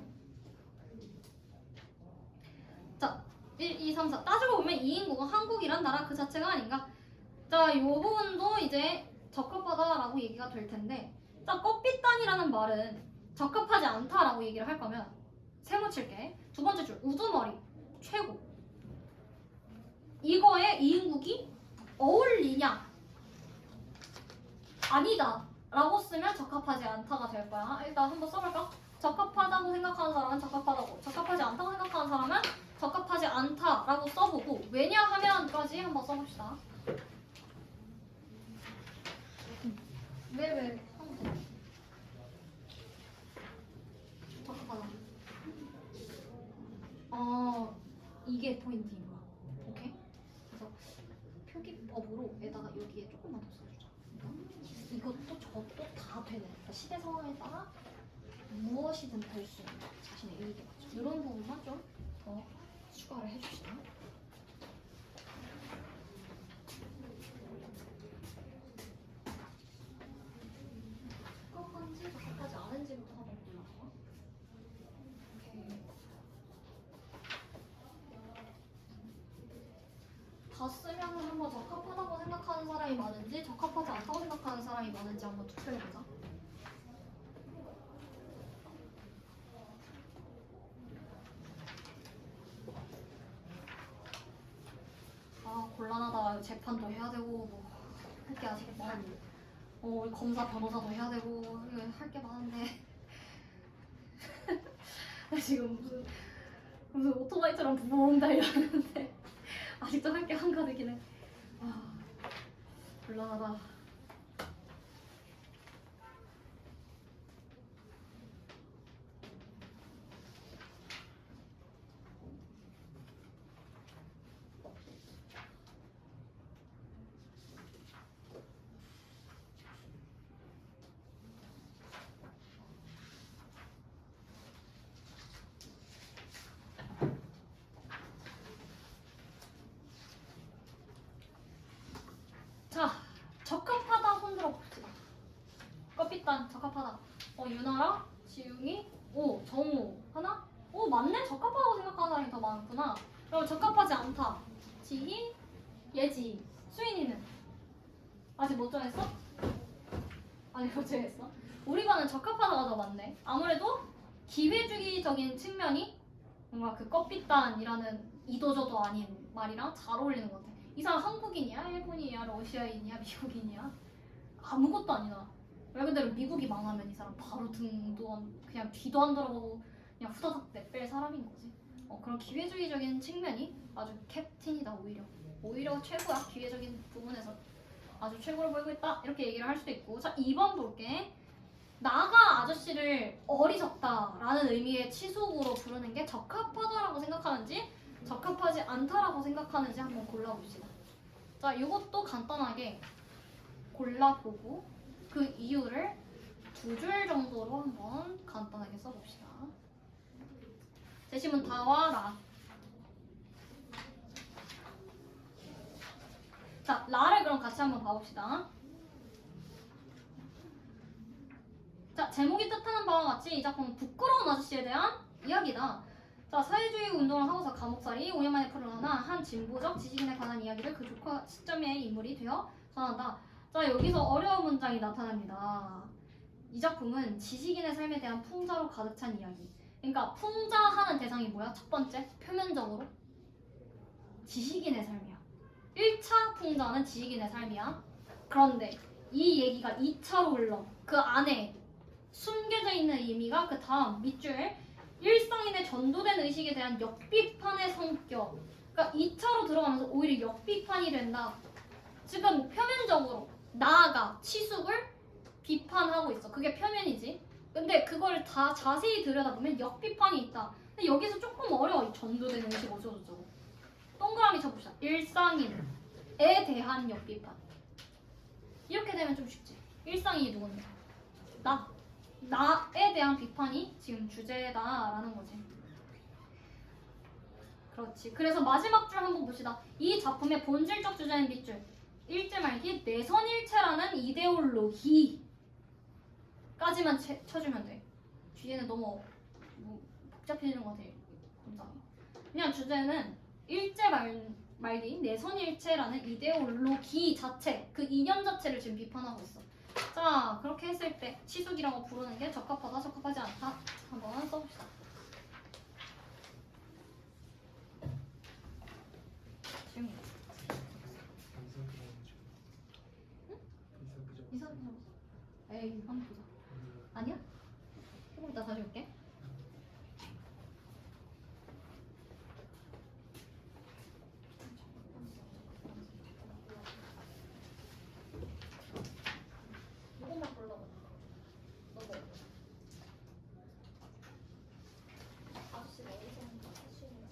[SPEAKER 1] 자, 1, 2, 3, 4 따지고 보면 이인국은 한국이란 나라 그 자체가 아닌가? 자, 이 부분도 이제 적합하다라고 얘기가 될 텐데, 자, 껍빗단이라는 말은 적합하지 않다라고 얘기를 할 거면 세모 칠게. 두 번째 줄 우두머리 최고. 이거에 이인국이 어울리냐? 아니다 라고 쓰면 적합하지 않다가 될 거야. 일단 한번 써볼까? 적합하다고 생각하는 사람은 적합하다고, 적합하지 않다고 생각하는 사람은 적합하지 않다라고 써보고, 왜냐하면까지 한번 써봅시다. 왜? 적합하다. 이게 포인트인 거야. 오케이? 그래서 법으로에다가 여기에 조금만 더 써주자. 이것도 저것도 다 되는. 그러니까 시대 상황에 따라 무엇이든 될 수 있는 자신의 의견. 이런 부분만 좀 더 추가를 해줍시다. 적합한지 적합하지 않은지부터 한번 골라봐. 오케이. 다 쓰면 한번 적합하다고 생각하는 사람이 많은지 적합하지 않다고 생각하는 사람이 많은지 한번 투표해보자. 아 곤란하다. 재판도 해야 되고 뭐 할 게 아직 많. 우리 검사 변호사도 해야 되고 이거 할 게 많은데 나 지금 무슨 오토바이처럼 부엉 달려가는데 아직도 할 게 한가득이네. 아 곤란하다. 자, 적합하다 손들어 봅시다. 껍빛단 적합하다. 유나랑 지웅이, 정우 하나? 맞네. 적합하다고 생각하는 사람이 더 많구나. 그럼 적합하지 않다. 지희, 예지, 수인이는 아직 못 정했어? 아니 못 정했어. 우리 반은 적합하다가 더 많네. 아무래도 기회주의적인 측면이 뭔가 그 껍빛단이라는 이도저도 아닌 말이랑 잘 어울리는 것 같아. 이 사람 한국인이야? 일본인이야? 러시아인이야? 미국인이야? 아무것도 아니다. 말 그대로 미국이 망하면 이 사람 바로 그냥 뒤도 안 돌아보고 그냥 후다닥 내뺄 사람인 거지. 그런 기회주의적인 측면이 아주 캡틴이다. 오히려 최고야. 기회적인 부분에서 아주 최고를 보이고 있다. 이렇게 얘기를 할 수도 있고. 자, 2번 볼게. 나가 아저씨를 어리석다라는 의미의 치속으로 부르는 게 적합하다라고 생각하는지 적합하지 않다라고 생각하는지 한번 골라봅시다. 자, 이것도 간단하게 골라보고 그 이유를 2줄 정도로 한번 간단하게 써봅시다. 제시문 다 와라. 자, 라를 그럼 같이 한번 봐봅시다. 자, 제목이 뜻하는 바와 같이 이 작품은 부끄러운 아저씨에 대한 이야기다. 자, 사회주의 운동을 하고서 감옥살이 5년 만에 풀어나나 한 진보적 지식인에 관한 이야기를 그 조카 시점의 인물이 되어 전한다. 자, 여기서 어려운 문장이 나타납니다. 이 작품은 지식인의 삶에 대한 풍자로 가득 찬 이야기. 그러니까 풍자하는 대상이 뭐야? 첫 번째, 표면적으로 지식인의 삶이야. 1차 풍자는 지식인의 삶이야. 그런데 이 얘기가 2차로 흘러. 그 안에 숨겨져 있는 의미가 그 다음 밑줄 일상인의 전도된 의식에 대한 역비판의 성격. 그러니까 2차로 들어가면서 오히려 역비판이 된다. 지금 표면적으로 나아가 치숙을 비판하고 있어. 그게 표면이지. 근데 그걸 다 자세히 들여다보면 역비판이 있다. 근데 여기서 조금 어려워. 이 전도된 의식 어쩌고저쩌고. 동그라미 쳐봅시다. 일상인에 대한 역비판. 이렇게 되면 좀 쉽지. 일상인이 누군데? 나에 대한 비판이 지금 주제다라는 거지. 그렇지. 그래서 마지막 줄 한번 봅시다. 이 작품의 본질적 주제는 밑줄. 일제 말기 내선일체라는 이데올로기까지만 쳐주면 돼. 뒤에는 너무 복잡해지는 것 같아. 감사합니다. 그냥 주제는 일제 말기 내선일체라는 이데올로기 자체, 그 이념 자체를 지금 비판하고 있어. 자, 그렇게 했을 때 치숙이라고 부르는 게 적합하다, 적합하지 않다 한번 써봅시다. 지금 이상 에이, 한번 보자. 아니야? 조금 이따 다시 올게. 이것만 골라봐. 너무 아저씨가 어디서 하는지 할 수 있는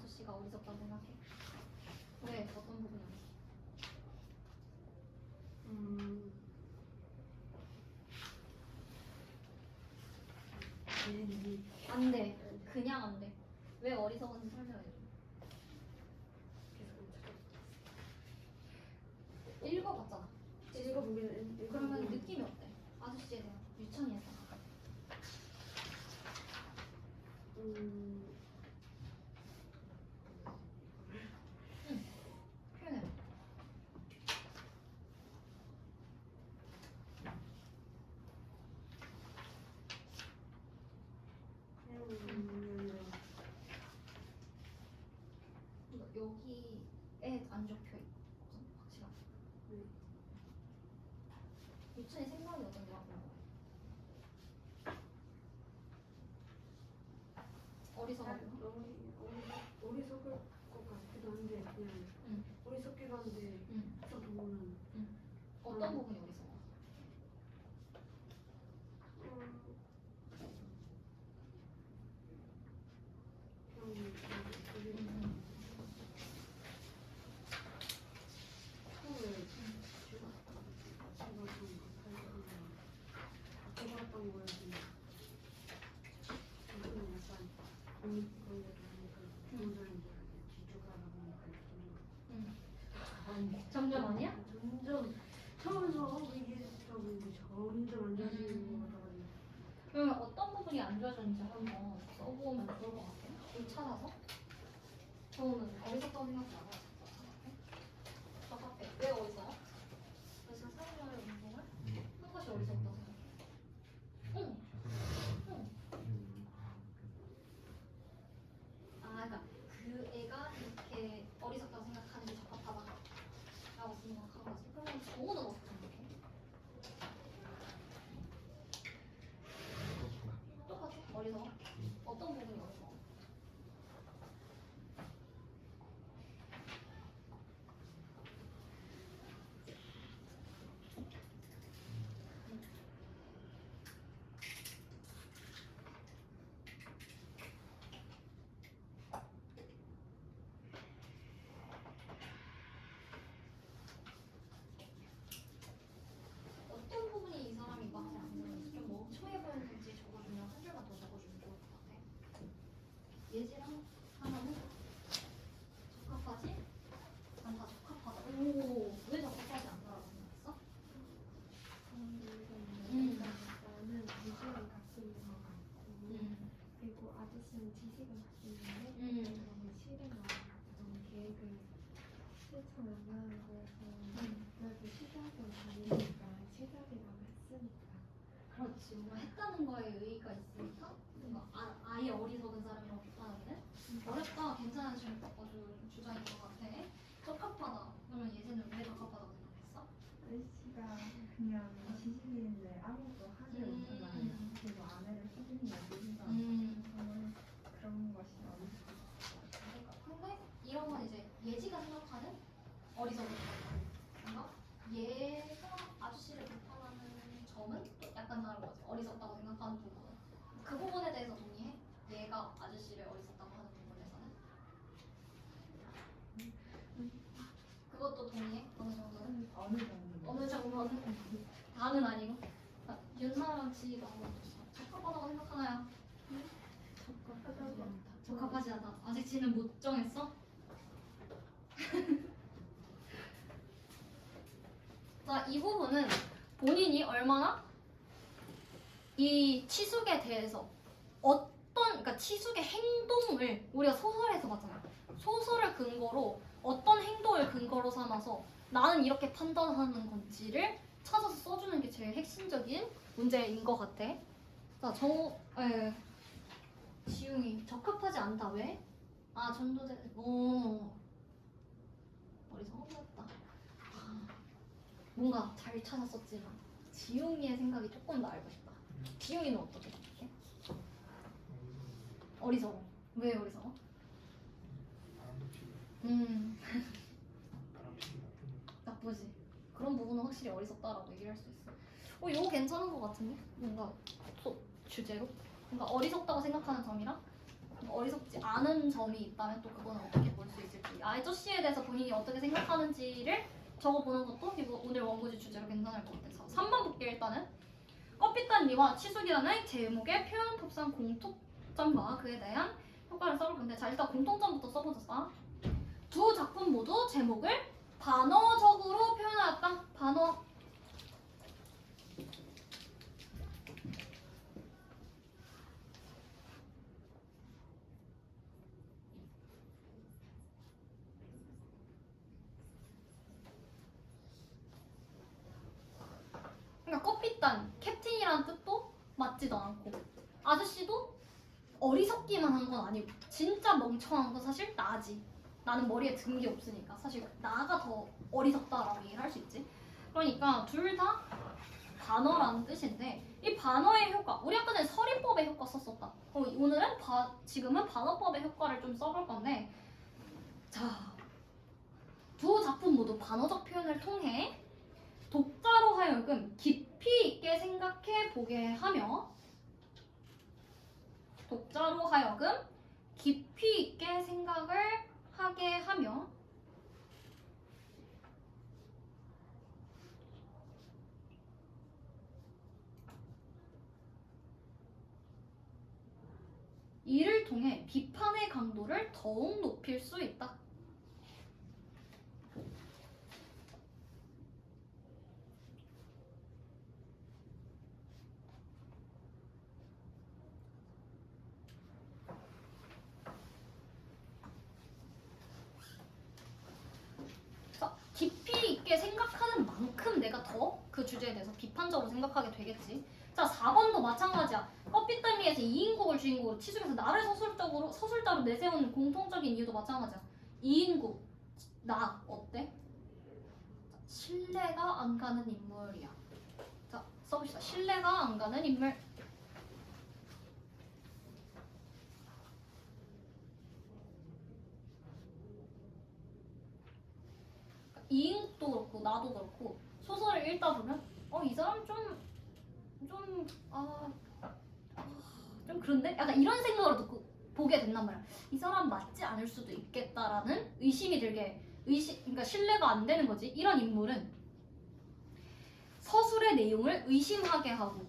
[SPEAKER 1] 아저씨가 어리석다고 생각해? 왜? 어떤 부분이 어리석어? 안 돼. 그냥 안 돼. 왜 어리석은지 설명해 줘. 읽어봤잖아.
[SPEAKER 2] 읽어보기는
[SPEAKER 1] 그러면 느낌이 어때? 아저씨에 대한 유천이에서. 표현해. 여기에 안 적혀 있거든, 확실하게. 유천이 생각이 어떤지가 궁금해. 어리석어도?
[SPEAKER 2] 어리석을 것 같기도 한데 그냥
[SPEAKER 1] 응.
[SPEAKER 2] 어리석기도 한데
[SPEAKER 1] 응.
[SPEAKER 2] 저 보면은
[SPEAKER 1] 어떤 부분이 어리석어? 점점 아니야?
[SPEAKER 2] 점점 처음에서 이게 점점 안 좋아지는 것 같아가지고
[SPEAKER 1] 그러면 어떤 부분이 안 좋아졌는지 한번 써보면 좋을 것 같아. 좀 찾아서. 저는 어리석다고 생각하지 않아요. 저 카페. 왜 어리석어? 그래서 사람과의 운동을 한 것이 어리석다고 생각해. 응. 응. 아, 그러니까 그 애가 이렇게 어리석다고 생각하는 게 적합하다라고 생각한 거지. 그러면 정우는 어떻게 생각해? 똑같아? 어리석어? 어떤 부분이 어리석어? 어떤 부분이 이 사람이 마음에 안 드는지 좀 멍청해 보이는지 적어주면 한 줄만 더 적어주면 좋을 것 같아. 예지랑 하나는 적합하지? 않다. 적합하다. 오, 왜 적합하지 않다라고 생각했어?
[SPEAKER 4] 나는 지식을 갖고 있는 것 같고 그리고 아저씨는 지식을 갖고 있는데 그런 걸 실행하고 그런 계획을 실천 안 하는 거여서 그래도 시작을 다니니까 시작이라고 했으니까
[SPEAKER 1] 그렇지. 뭔가 했다는 거에 의의가 있으니까 뭔가 아예 어리석은 사람이라고 비판하기는 어렵다. 괜찮은 주장인 것 같아. 적합하다. 그러면 예지는 왜 적합하다고 생각했어?
[SPEAKER 4] 아저씨가 그냥 지식인인데 아무것도 하지 못하잖아요. 그리고 아내를 수준이 낮으신다. 저는 그런 것이 어렵다.
[SPEAKER 1] 근데 이런 건 이제 예지가 생각하는 어리석은 뭔가 얘가 아저씨를 비판하는 점은 또 약간 다른 거지. 어리석다고 생각하는 부분은 그 부분에 대해서 동의해? 얘가 아저씨를 어리석다고 하는 부분에서는 그것도 동의해? 어느 정도는?
[SPEAKER 4] 어느 정도.
[SPEAKER 1] 어느 정도는? 다는 아니고. 윤사랑 지희가 한번 적합하다고 생각하나요? 적합하지 않다. 아직 지는 못 정했어? 자, 이 부분은 본인이 얼마나 이 치숙에 대해서 그러니까 치숙의 행동을 우리가 소설에서 봤잖아. 소설을 근거로 어떤 행동을 근거로 삼아서 나는 이렇게 판단하는 건지를 찾아서 써주는 게 제일 핵심적인 문제인 것 같아. 자, 지웅이 적합하지 않다. 왜? 아, 전도대. 어리석었다. 뭔가 잘 찾았었지만 지웅이의 생각이 조금 더 알고 싶다. 지웅이는 어떻게 생각해? 어리석어. 왜 어리석어? 나쁘지. 그런 부분은 확실히 어리석다라고 얘기를 할 수 있어. 이거 괜찮은 것 같은데? 뭔가 주제로? 뭔가 어리석다고 생각하는 점이랑 어리석지 않은 점이 있다면 또 그거는 어떻게 볼 수 있을지, 아저씨에 대해서 본인이 어떻게 생각하는지를 적어보는 것도 이거 오늘 원고지 주제로 괜찮을 것 같아서 3번 볼게요. 일단은 껍빛단리와 치숙이라는 제목의 표현법상 공통점과 그에 대한 효과를 써볼 건데, 자 일단 공통점부터 써보자. 두 작품 모두 제목을 반어적으로 표현하였다. 반어. 그러니까 껍빛단, 캡틴이라는 뜻도 맞지도 않고, 아저씨도 어리석기만 한 건 아니고, 진짜 멍청한 건 사실 나지. 나는 머리에 든 게 없으니까 사실 나가 더 어리석다라고 얘기를 할 수 있지. 그러니까 둘 다 반어라는 뜻인데, 이 반어의 효과, 우리 아까 전에 서리법의 효과 썼었다. 오늘은 지금은 반어법의 효과를 좀 써볼 건데, 자, 두 작품 모두 반어적 표현을 통해 독자로 하여금 깊이 있게 생각해 보게 하며, 독자로 하여금 깊이 있게 생각을 하게 하며, 이를 통해 비판의 강도를 더욱 높일 수 있다. 깊이 있게 생각하는 만큼 내가 더 그 주제에 대해서 비판적으로 생각하게 되겠지. 자, 4번도 마찬가지야. 껍빛달리에서 이인국을 주인공으로, 치중에서 나를 서술자로 내세우는 공통적인 이유도 마찬가지야. 이인국, 나 어때? 신뢰가 안 가는 인물이야. 자, 써봅시다. 신뢰가 안 가는 인물. 이인국도 그렇고 나도 그렇고 소설을 읽다 보면 이 사람 좀 그런데? 약간 이런 생각으로 듣고 보게 된단 말이야. 이 사람 맞지 않을 수도 있겠다라는 의심이 들게, 그러니까 신뢰가 안 되는 거지. 이런 인물은 서술의 내용을 의심하게 하고,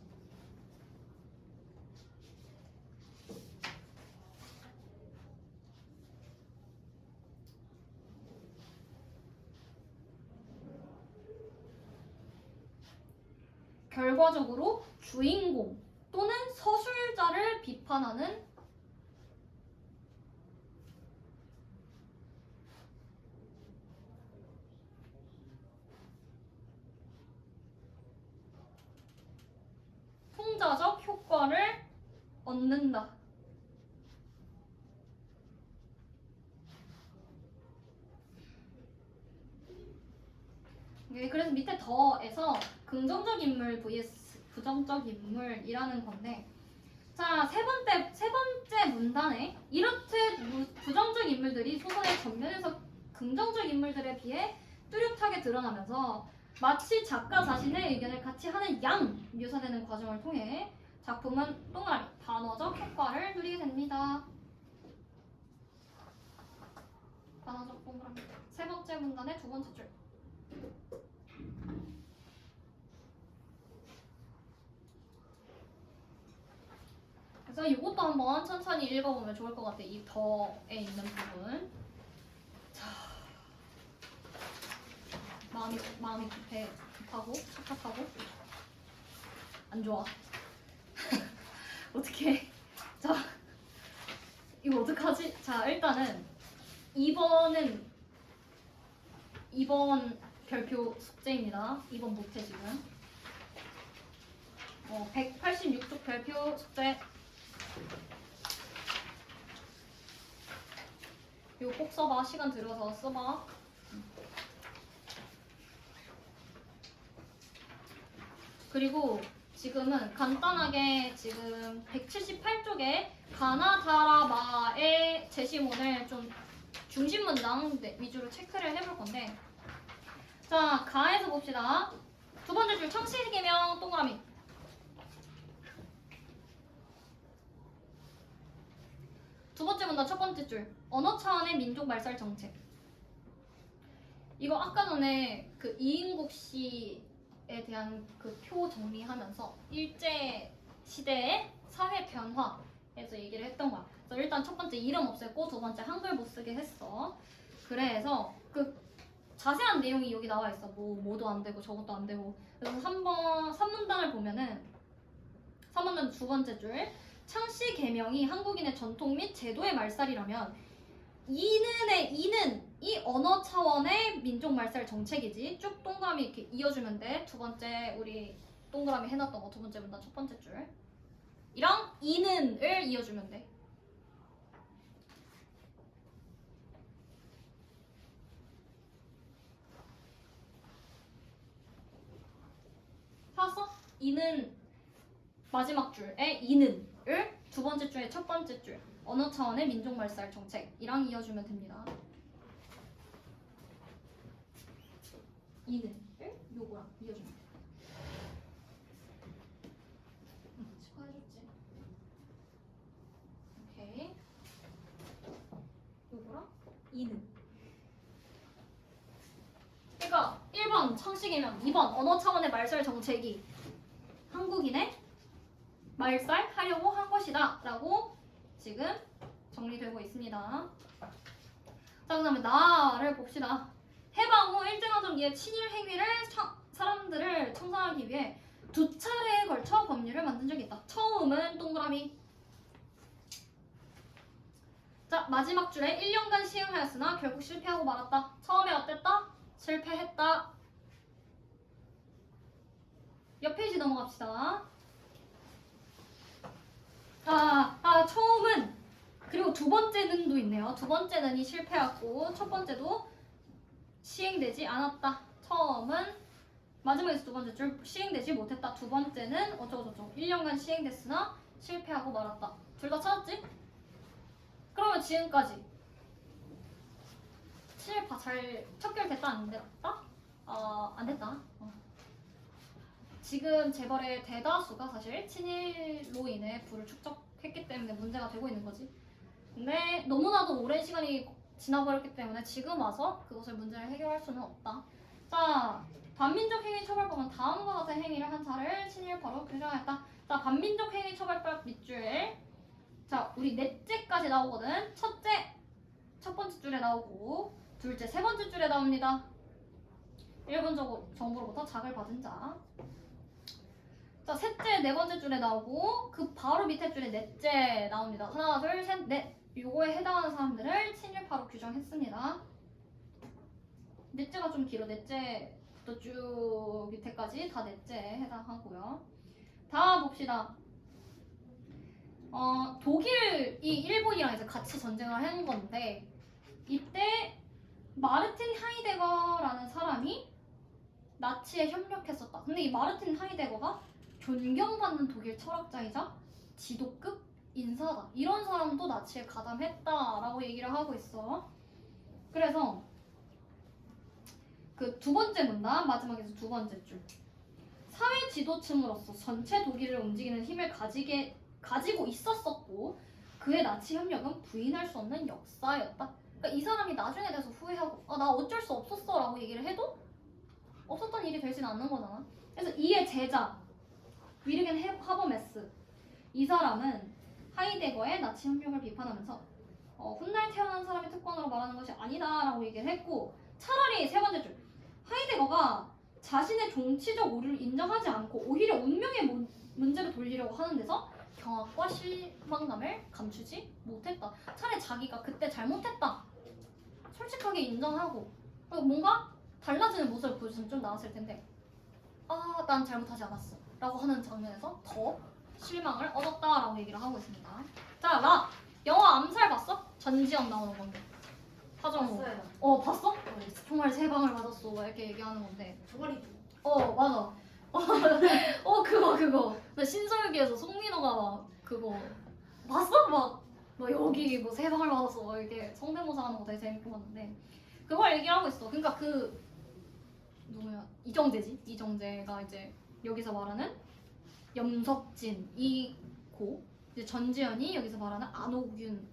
[SPEAKER 1] 결과적으로 주인공 또는 서술자를 비판하는 풍자적 효과를 얻는다. 그래서 밑에 더에서 긍정적 인물 vs 부정적 인물이라는 건데, 자, 세 번째 문단에 이렇듯 부정적 인물들이 소설의 전면에서 긍정적 인물들에 비해 뚜렷하게 드러나면서 마치 작가 자신의 의견을 같이 하는 양 묘사되는 과정을 통해 작품은 동그라미 반어적 효과를 누리게 됩니다. 반어적 동그라미. 세 번째 문단의 두 번째 줄. 그래서 이것도 한번 천천히 읽어보면 좋을 것 같아. 이 더에 있는 부분. 자, 마음이 급하고 착각하고 안 좋아. 어떻게? 자, 이거 어떡하지? 자, 일단은 2번 별표 숙제입니다. 2번 못해 지금. 186쪽 별표 숙제. 이거 꼭 써봐. 시간 들여서 써봐. 그리고 지금은 간단하게 지금 178쪽에 가나다라마의 제시문을 좀 중심 문장 위주로 체크를 해볼 건데, 자, 가에서 봅시다. 두 번째 줄 창씨기명 동그라미. 두 번째 문단 첫 번째 줄. 언어 차원의 민족 말살 정책. 이거 아까 전에 그 이인국 씨에 대한 그 표 정리하면서 일제 시대의 사회 변화에서 얘기를 했던 거야. 그래서 일단 첫 번째 이름 없앴고 두 번째 한글 못 쓰게 했어. 그래서 그 자세한 내용이 여기 나와 있어. 뭐도 안 되고 저것도 안 되고. 그래서 3문단을 보면은 3문단 두 번째 줄. 창씨 개명이 한국인의 전통 및 제도의 말살이라면 이는 이 언어 차원의 민족 말살 정책이지. 쭉 동그라미 이렇게 이어주면 돼. 두 번째 우리 동그라미 해놨던 거 두 번째 문단 첫 번째 줄. 이랑 이는을 이어주면 돼. 찾았어? 이는 마지막 줄에 이는을 두 번째 줄에 첫 번째 줄 언어 차원의 민족 말살 정책이랑 이어주면 됩니다. 이는을 요거랑 이어주면 돼. 축하해줬지. 오케이. 요거랑 이는. 그러니까 1번 창씨개명, 2번 언어 차원의 말살 정책이 한국인의 말살하려고 한 것이다 라고 지금 정리되고 있습니다. 자, 그 다음에 나를 봅시다. 해방 후 일제강점 기의 친일 행위를 사람들을 청산하기 위해 두 차례에 걸쳐 법률을 만든 적이 있다. 처음은 동그라미. 자, 마지막 줄에 1년간 시행하였으나 결국 실패하고 말았다. 처음에 어땠다? 실패했다. 옆 페이지 넘어갑시다. 처음은 그리고 두 번째는도 있네요. 두 번째는이 실패했고 첫 번째도 시행되지 않았다. 처음은 마지막에서 두 번째 줄 시행되지 못했다. 두 번째는 어쩌고저쩌고 1년간 시행됐으나 실패하고 말았다. 둘 다 찾았지? 그러면 지금까지 친일파 잘 척결됐다 안 됐다? 안 됐다. 지금 재벌의 대다수가 사실 친일로 인해 부를 축적했기 때문에 문제가 되고 있는 거지. 근데 너무나도 오랜 시간이 지나버렸기 때문에 지금 와서 그것을 문제를 해결할 수는 없다. 자, 반민족 행위 처벌법은 다음과 같은 행위를 한 자를 친일파로 규정했다. 자, 반민족 행위 처벌법 밑줄. 자, 우리 넷째까지 나오거든. 첫째, 첫 번째 줄에 나오고 둘째, 세 번째 줄에 나옵니다. 일본 정부로부터 자극을 받은 자. 자, 셋째, 네 번째 줄에 나오고 그 바로 밑에 줄에 넷째 나옵니다. 하나, 둘, 셋, 넷. 요거에 해당하는 사람들을 친일파로 규정했습니다. 넷째가 좀 길어. 넷째부터 쭉 밑에까지 다 넷째에 해당하고요. 다 봅시다. 독일이 일본이랑 이제 같이 전쟁을 한 건데 이때 마르틴 하이데거라는 사람이 나치에 협력했었다. 근데 이 마르틴 하이데거가 존경받는 독일 철학자이자 지도급 인사다. 이런 사람도 나치에 가담했다라고 얘기를 하고 있어. 그래서 그 두 번째 문단 마지막에서 두 번째 줄. 사회 지도층으로서 전체 독일을 움직이는 힘을 가지고 있었었고 그의 나치 협력은 부인할 수 없는 역사였다. 그러니까 이 사람이 나중에 돼서 후회하고 나 어쩔 수 없었어 라고 얘기를 해도 없었던 일이 되지는 않는 거잖아. 그래서 이의 제자 위르겐 하버메스 이 사람은 하이데거의 나치 협력을 비판하면서 훗날 태어난 사람의 특권으로 말하는 것이 아니다 라고 얘기를 했고 차라리 세 번째 줄 하이데거가 자신의 정치적 오류를 인정하지 않고 오히려 운명의 문제를 돌리려고 하는 데서 경악과 실망감을 감추지 못했다. 차라리 자기가 그때 잘못했다 솔직하게 인정하고 뭔가 달라지는 모습을 보여주면 좀 나았을 텐데 난 잘못하지 않았어 라고 하는 장면에서 더 실망을 얻었다라고 얘기를 하고 있습니다. 자, 나 영화 암살 봤어? 전지현 나오는 건데 하정우.
[SPEAKER 2] 봤어요.
[SPEAKER 1] 봤어? 정말 세 방을 맞았어 이렇게 얘기하는 건데
[SPEAKER 2] 종아리
[SPEAKER 1] 맞아. 그거. 나 신서유기에서 송민호가 막 그거 봤어? 막 여기 뭐 세 방을 맞았어 막 이렇게 성대모사 하는 거 되게 재밌게 봤는데 그걸 얘기를 하고 있어. 그러니까 그 누구야? 이정재지? 이정재가 이제 여기서 말하는 염석진 이고 이제 전지현이 여기서 말하는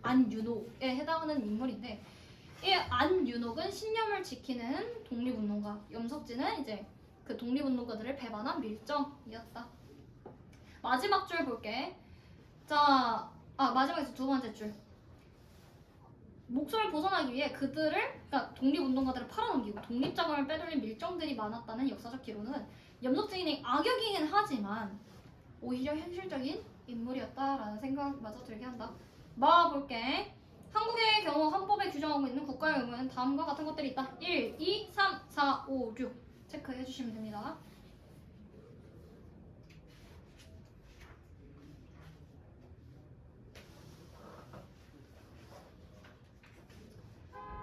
[SPEAKER 1] 안윤옥에 해당하는 인물인데 이 안윤옥은 신념을 지키는 독립운동가, 염석진은 이제 그 독립운동가들을 배반한 밀정이었다. 마지막 줄 볼게. 자, 마지막에서 두 번째 줄. 목소리를 벗어나기 위해 그러니까 독립운동가들을 팔아넘기고 독립자금을 빼돌린 밀정들이 많았다는 역사적 기록은 염석진이 악역이긴 하지만 오히려 현실적인 인물이었다라는 생각마저 들게 한다. 볼게. 한국의 경우 헌법에 규정하고 있는 국가의 의무는 다음과 같은 것들이 있다. 1, 2, 3, 4, 5, 6 체크해 주시면 됩니다.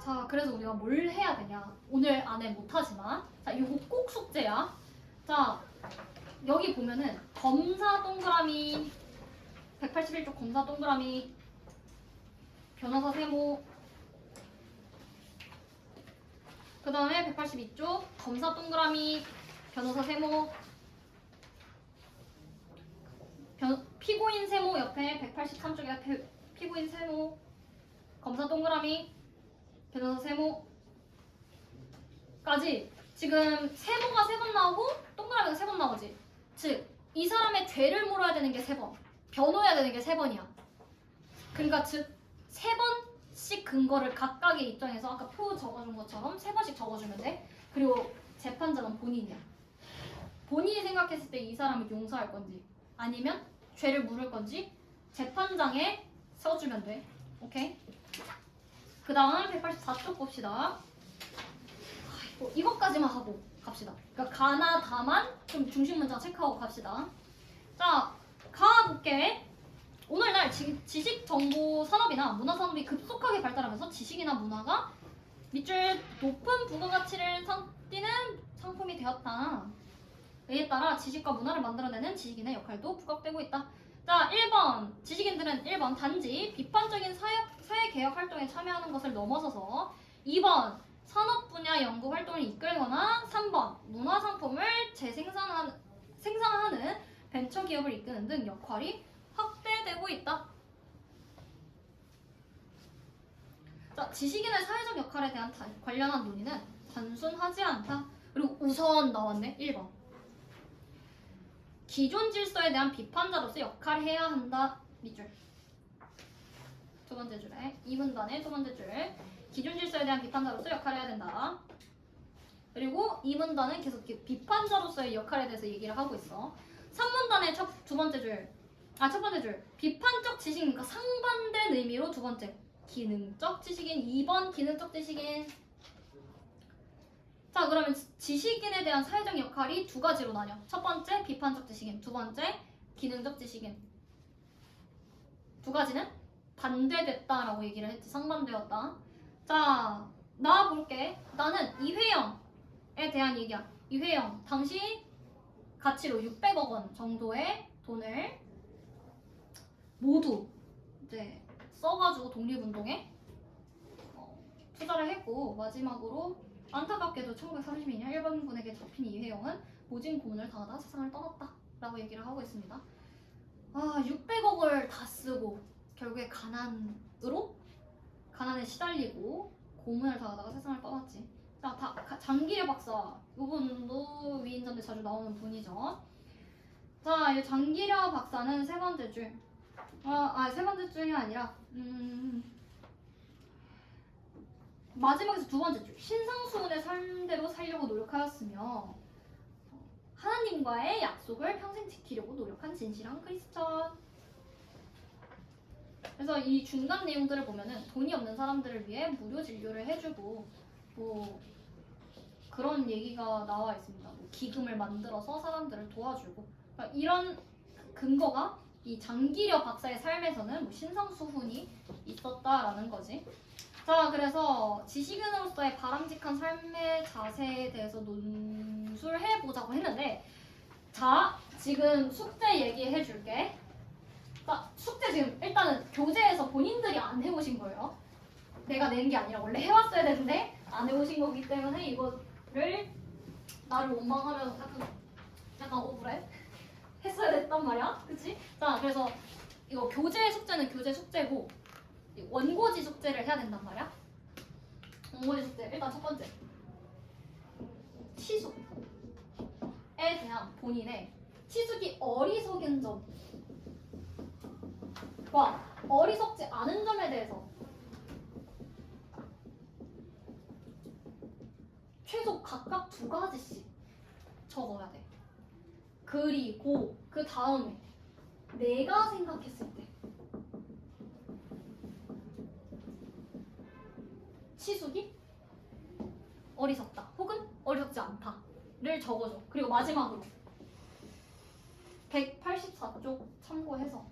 [SPEAKER 1] 자, 그래서 우리가 뭘 해야 되냐? 오늘 안에 못하지만 자, 이거 꼭 숙제야. 자, 여기 보면은 검사 동그라미 181쪽 검사 동그라미 변호사 세모 그 다음에 182쪽 검사 동그라미 변호사 세모 피고인 세모 옆에 183쪽에 피고인 세모 검사 동그라미 변호사 세모까지 지금 세모가 3번 나오고 동그라미가 3번 나오지. 즉 이 사람의 죄를 물어야 되는 게 3번, 변호해야 되는 게 3번이야. 그러니까 즉 3번씩 근거를 각각의 입장에서 아까 표 적어준 것처럼 3번씩 적어주면 돼. 그리고 재판장은 본인이야. 본인이 생각했을 때 이 사람을 용서할 건지 아니면 죄를 물을 건지 재판장에 써주면 돼. 오케이? 그 다음 184쪽 봅시다. 이것까지만 하고 갑시다. 그러니까 가나 다만 좀 중심 문장 체크하고 갑시다. 자, 가볼게. 오늘날 지식정보 산업이나 문화 산업이 급속하게 발달하면서 지식이나 문화가 밑줄 높은 부가가치를 띠는 상품이 되었다. 이에 따라 지식과 문화를 만들어내는 지식인의 역할도 부각되고 있다. 자, 1번 지식인들은 1번 단지 비판적인 사회개혁 활동에 참여하는 것을 넘어서서 2번 산업 분야 연구 활동을 이끌거나 3번 문화 상품을 생산하는 벤처 기업을 이끄는 등 역할이 확대되고 있다. 자, 지식인의 사회적 역할에 대한 관련한 논의는 단순하지 않다. 그리고 우선 나왔네. 1번. 기존 질서에 대한 비판자로서 역할을 해야 한다. 밑줄. 두 번째 줄에 2문단의 두 번째 줄. 기존 질서에 대한 비판자로서 역할을 해야 된다. 그리고 2문단은 계속 비판자로서의 역할에 대해서 얘기를 하고 있어. 3문단의 첫 번째 줄. 비판적 지식인, 그러니까 상반된 의미로 두 번째. 기능적 지식인, 2번 기능적 지식인. 자, 그러면 지식인에 대한 사회적 역할이 두 가지로 나뉘어. 첫 번째 비판적 지식인, 두 번째 기능적 지식인. 두 가지는 반대됐다라고 얘기를 했지. 상반되었다. 자, 나 볼게. 나는 이회영에 대한 얘기야. 이회영 당시 가치로 600억 원 정도의 돈을 모두 이제 써가지고 독립운동에 투자를 했고, 마지막으로 안타깝게도 1932년 일본군에게 잡힌 이회영은 모진 고문을 당하다 세상을 떠났다 라고 얘기를 하고 있습니다. 600억을 다 쓰고 결국에 가난에 시달리고 고문을 당하다가 세상을 떠났지. 자, 장기려 박사, 이분도 위인전에 자주 나오는 분이죠. 자, 이 장기려 박사는 세 번째 줄. 세 번째 줄이 아니라 마지막에서 두 번째 줄. 신상수훈의 삶대로 살려고 노력하였으며 하나님과의 약속을 평생 지키려고 노력한 진실한 크리스천. 그래서 이 중간 내용들을 보면은 돈이 없는 사람들을 위해 무료 진료를 해주고 뭐 그런 얘기가 나와 있습니다. 뭐 기금을 만들어서 사람들을 도와주고, 그러니까 이런 근거가 이 장기려 박사의 삶에서는 뭐 신상수훈이 있었다라는 거지. 자, 그래서 지식인으로서의 바람직한 삶의 자세에 대해서 논술해보자고 했는데, 자, 지금 숙제 얘기해 줄게. 자, 숙제 지금 일단은 교재에서 본인들이 안 해오신 거예요. 내가 낸 게 아니라 원래 해왔어야 되는데 안 해오신 거기 때문에 이거를 나를 원망하면 약간 억울해. 했어야 됐단 말이야. 그치? 자, 그래서 이거 교재 숙제는 교재 숙제고 이 원고지 숙제를 해야 된단 말이야. 원고지 숙제 일단 첫 번째 치숙에 대한 본인의 치숙이 어리석은 점과 어리석지 않은 점에 대해서 최소 각각 2가지씩 적어야 돼. 그리고 그 다음에 내가 생각했을 때 치숙이 어리석다 혹은 어리석지 않다를 적어줘. 그리고 마지막으로 184쪽 참고해서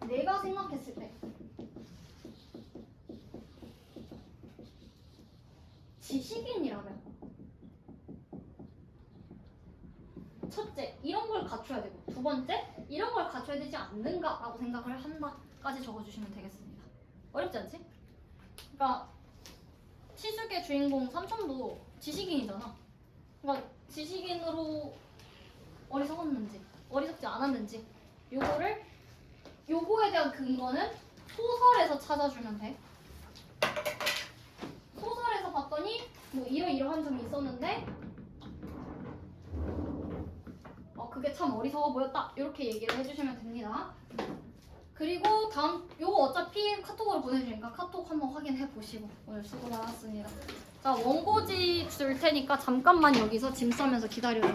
[SPEAKER 1] 내가 생각했을 때 지식인이라면 첫째, 이런 걸 갖춰야 되고 두 번째, 이런 걸 갖춰야 되지 않는가라고 생각을 한다까지 적어주시면 되겠습니다. 어렵지 않지? 그러니까 치숙의 주인공 삼촌도 지식인이잖아. 그러니까 지식인으로 어리석었는지 어리석지 않았는지 요거에 대한 근거는 소설에서 찾아주면 돼. 소설에서 봤더니 뭐 이러이러한 점이 있었는데 그게 참 어리석어 보였다 이렇게 얘기를 해주시면 됩니다. 그리고 다음 요거 어차피 카톡으로 보내주니까 카톡 한번 확인해 보시고 오늘 수고 많았습니다. 자 원고지 줄 테니까 잠깐만 여기서 짐 싸면서 기다려요.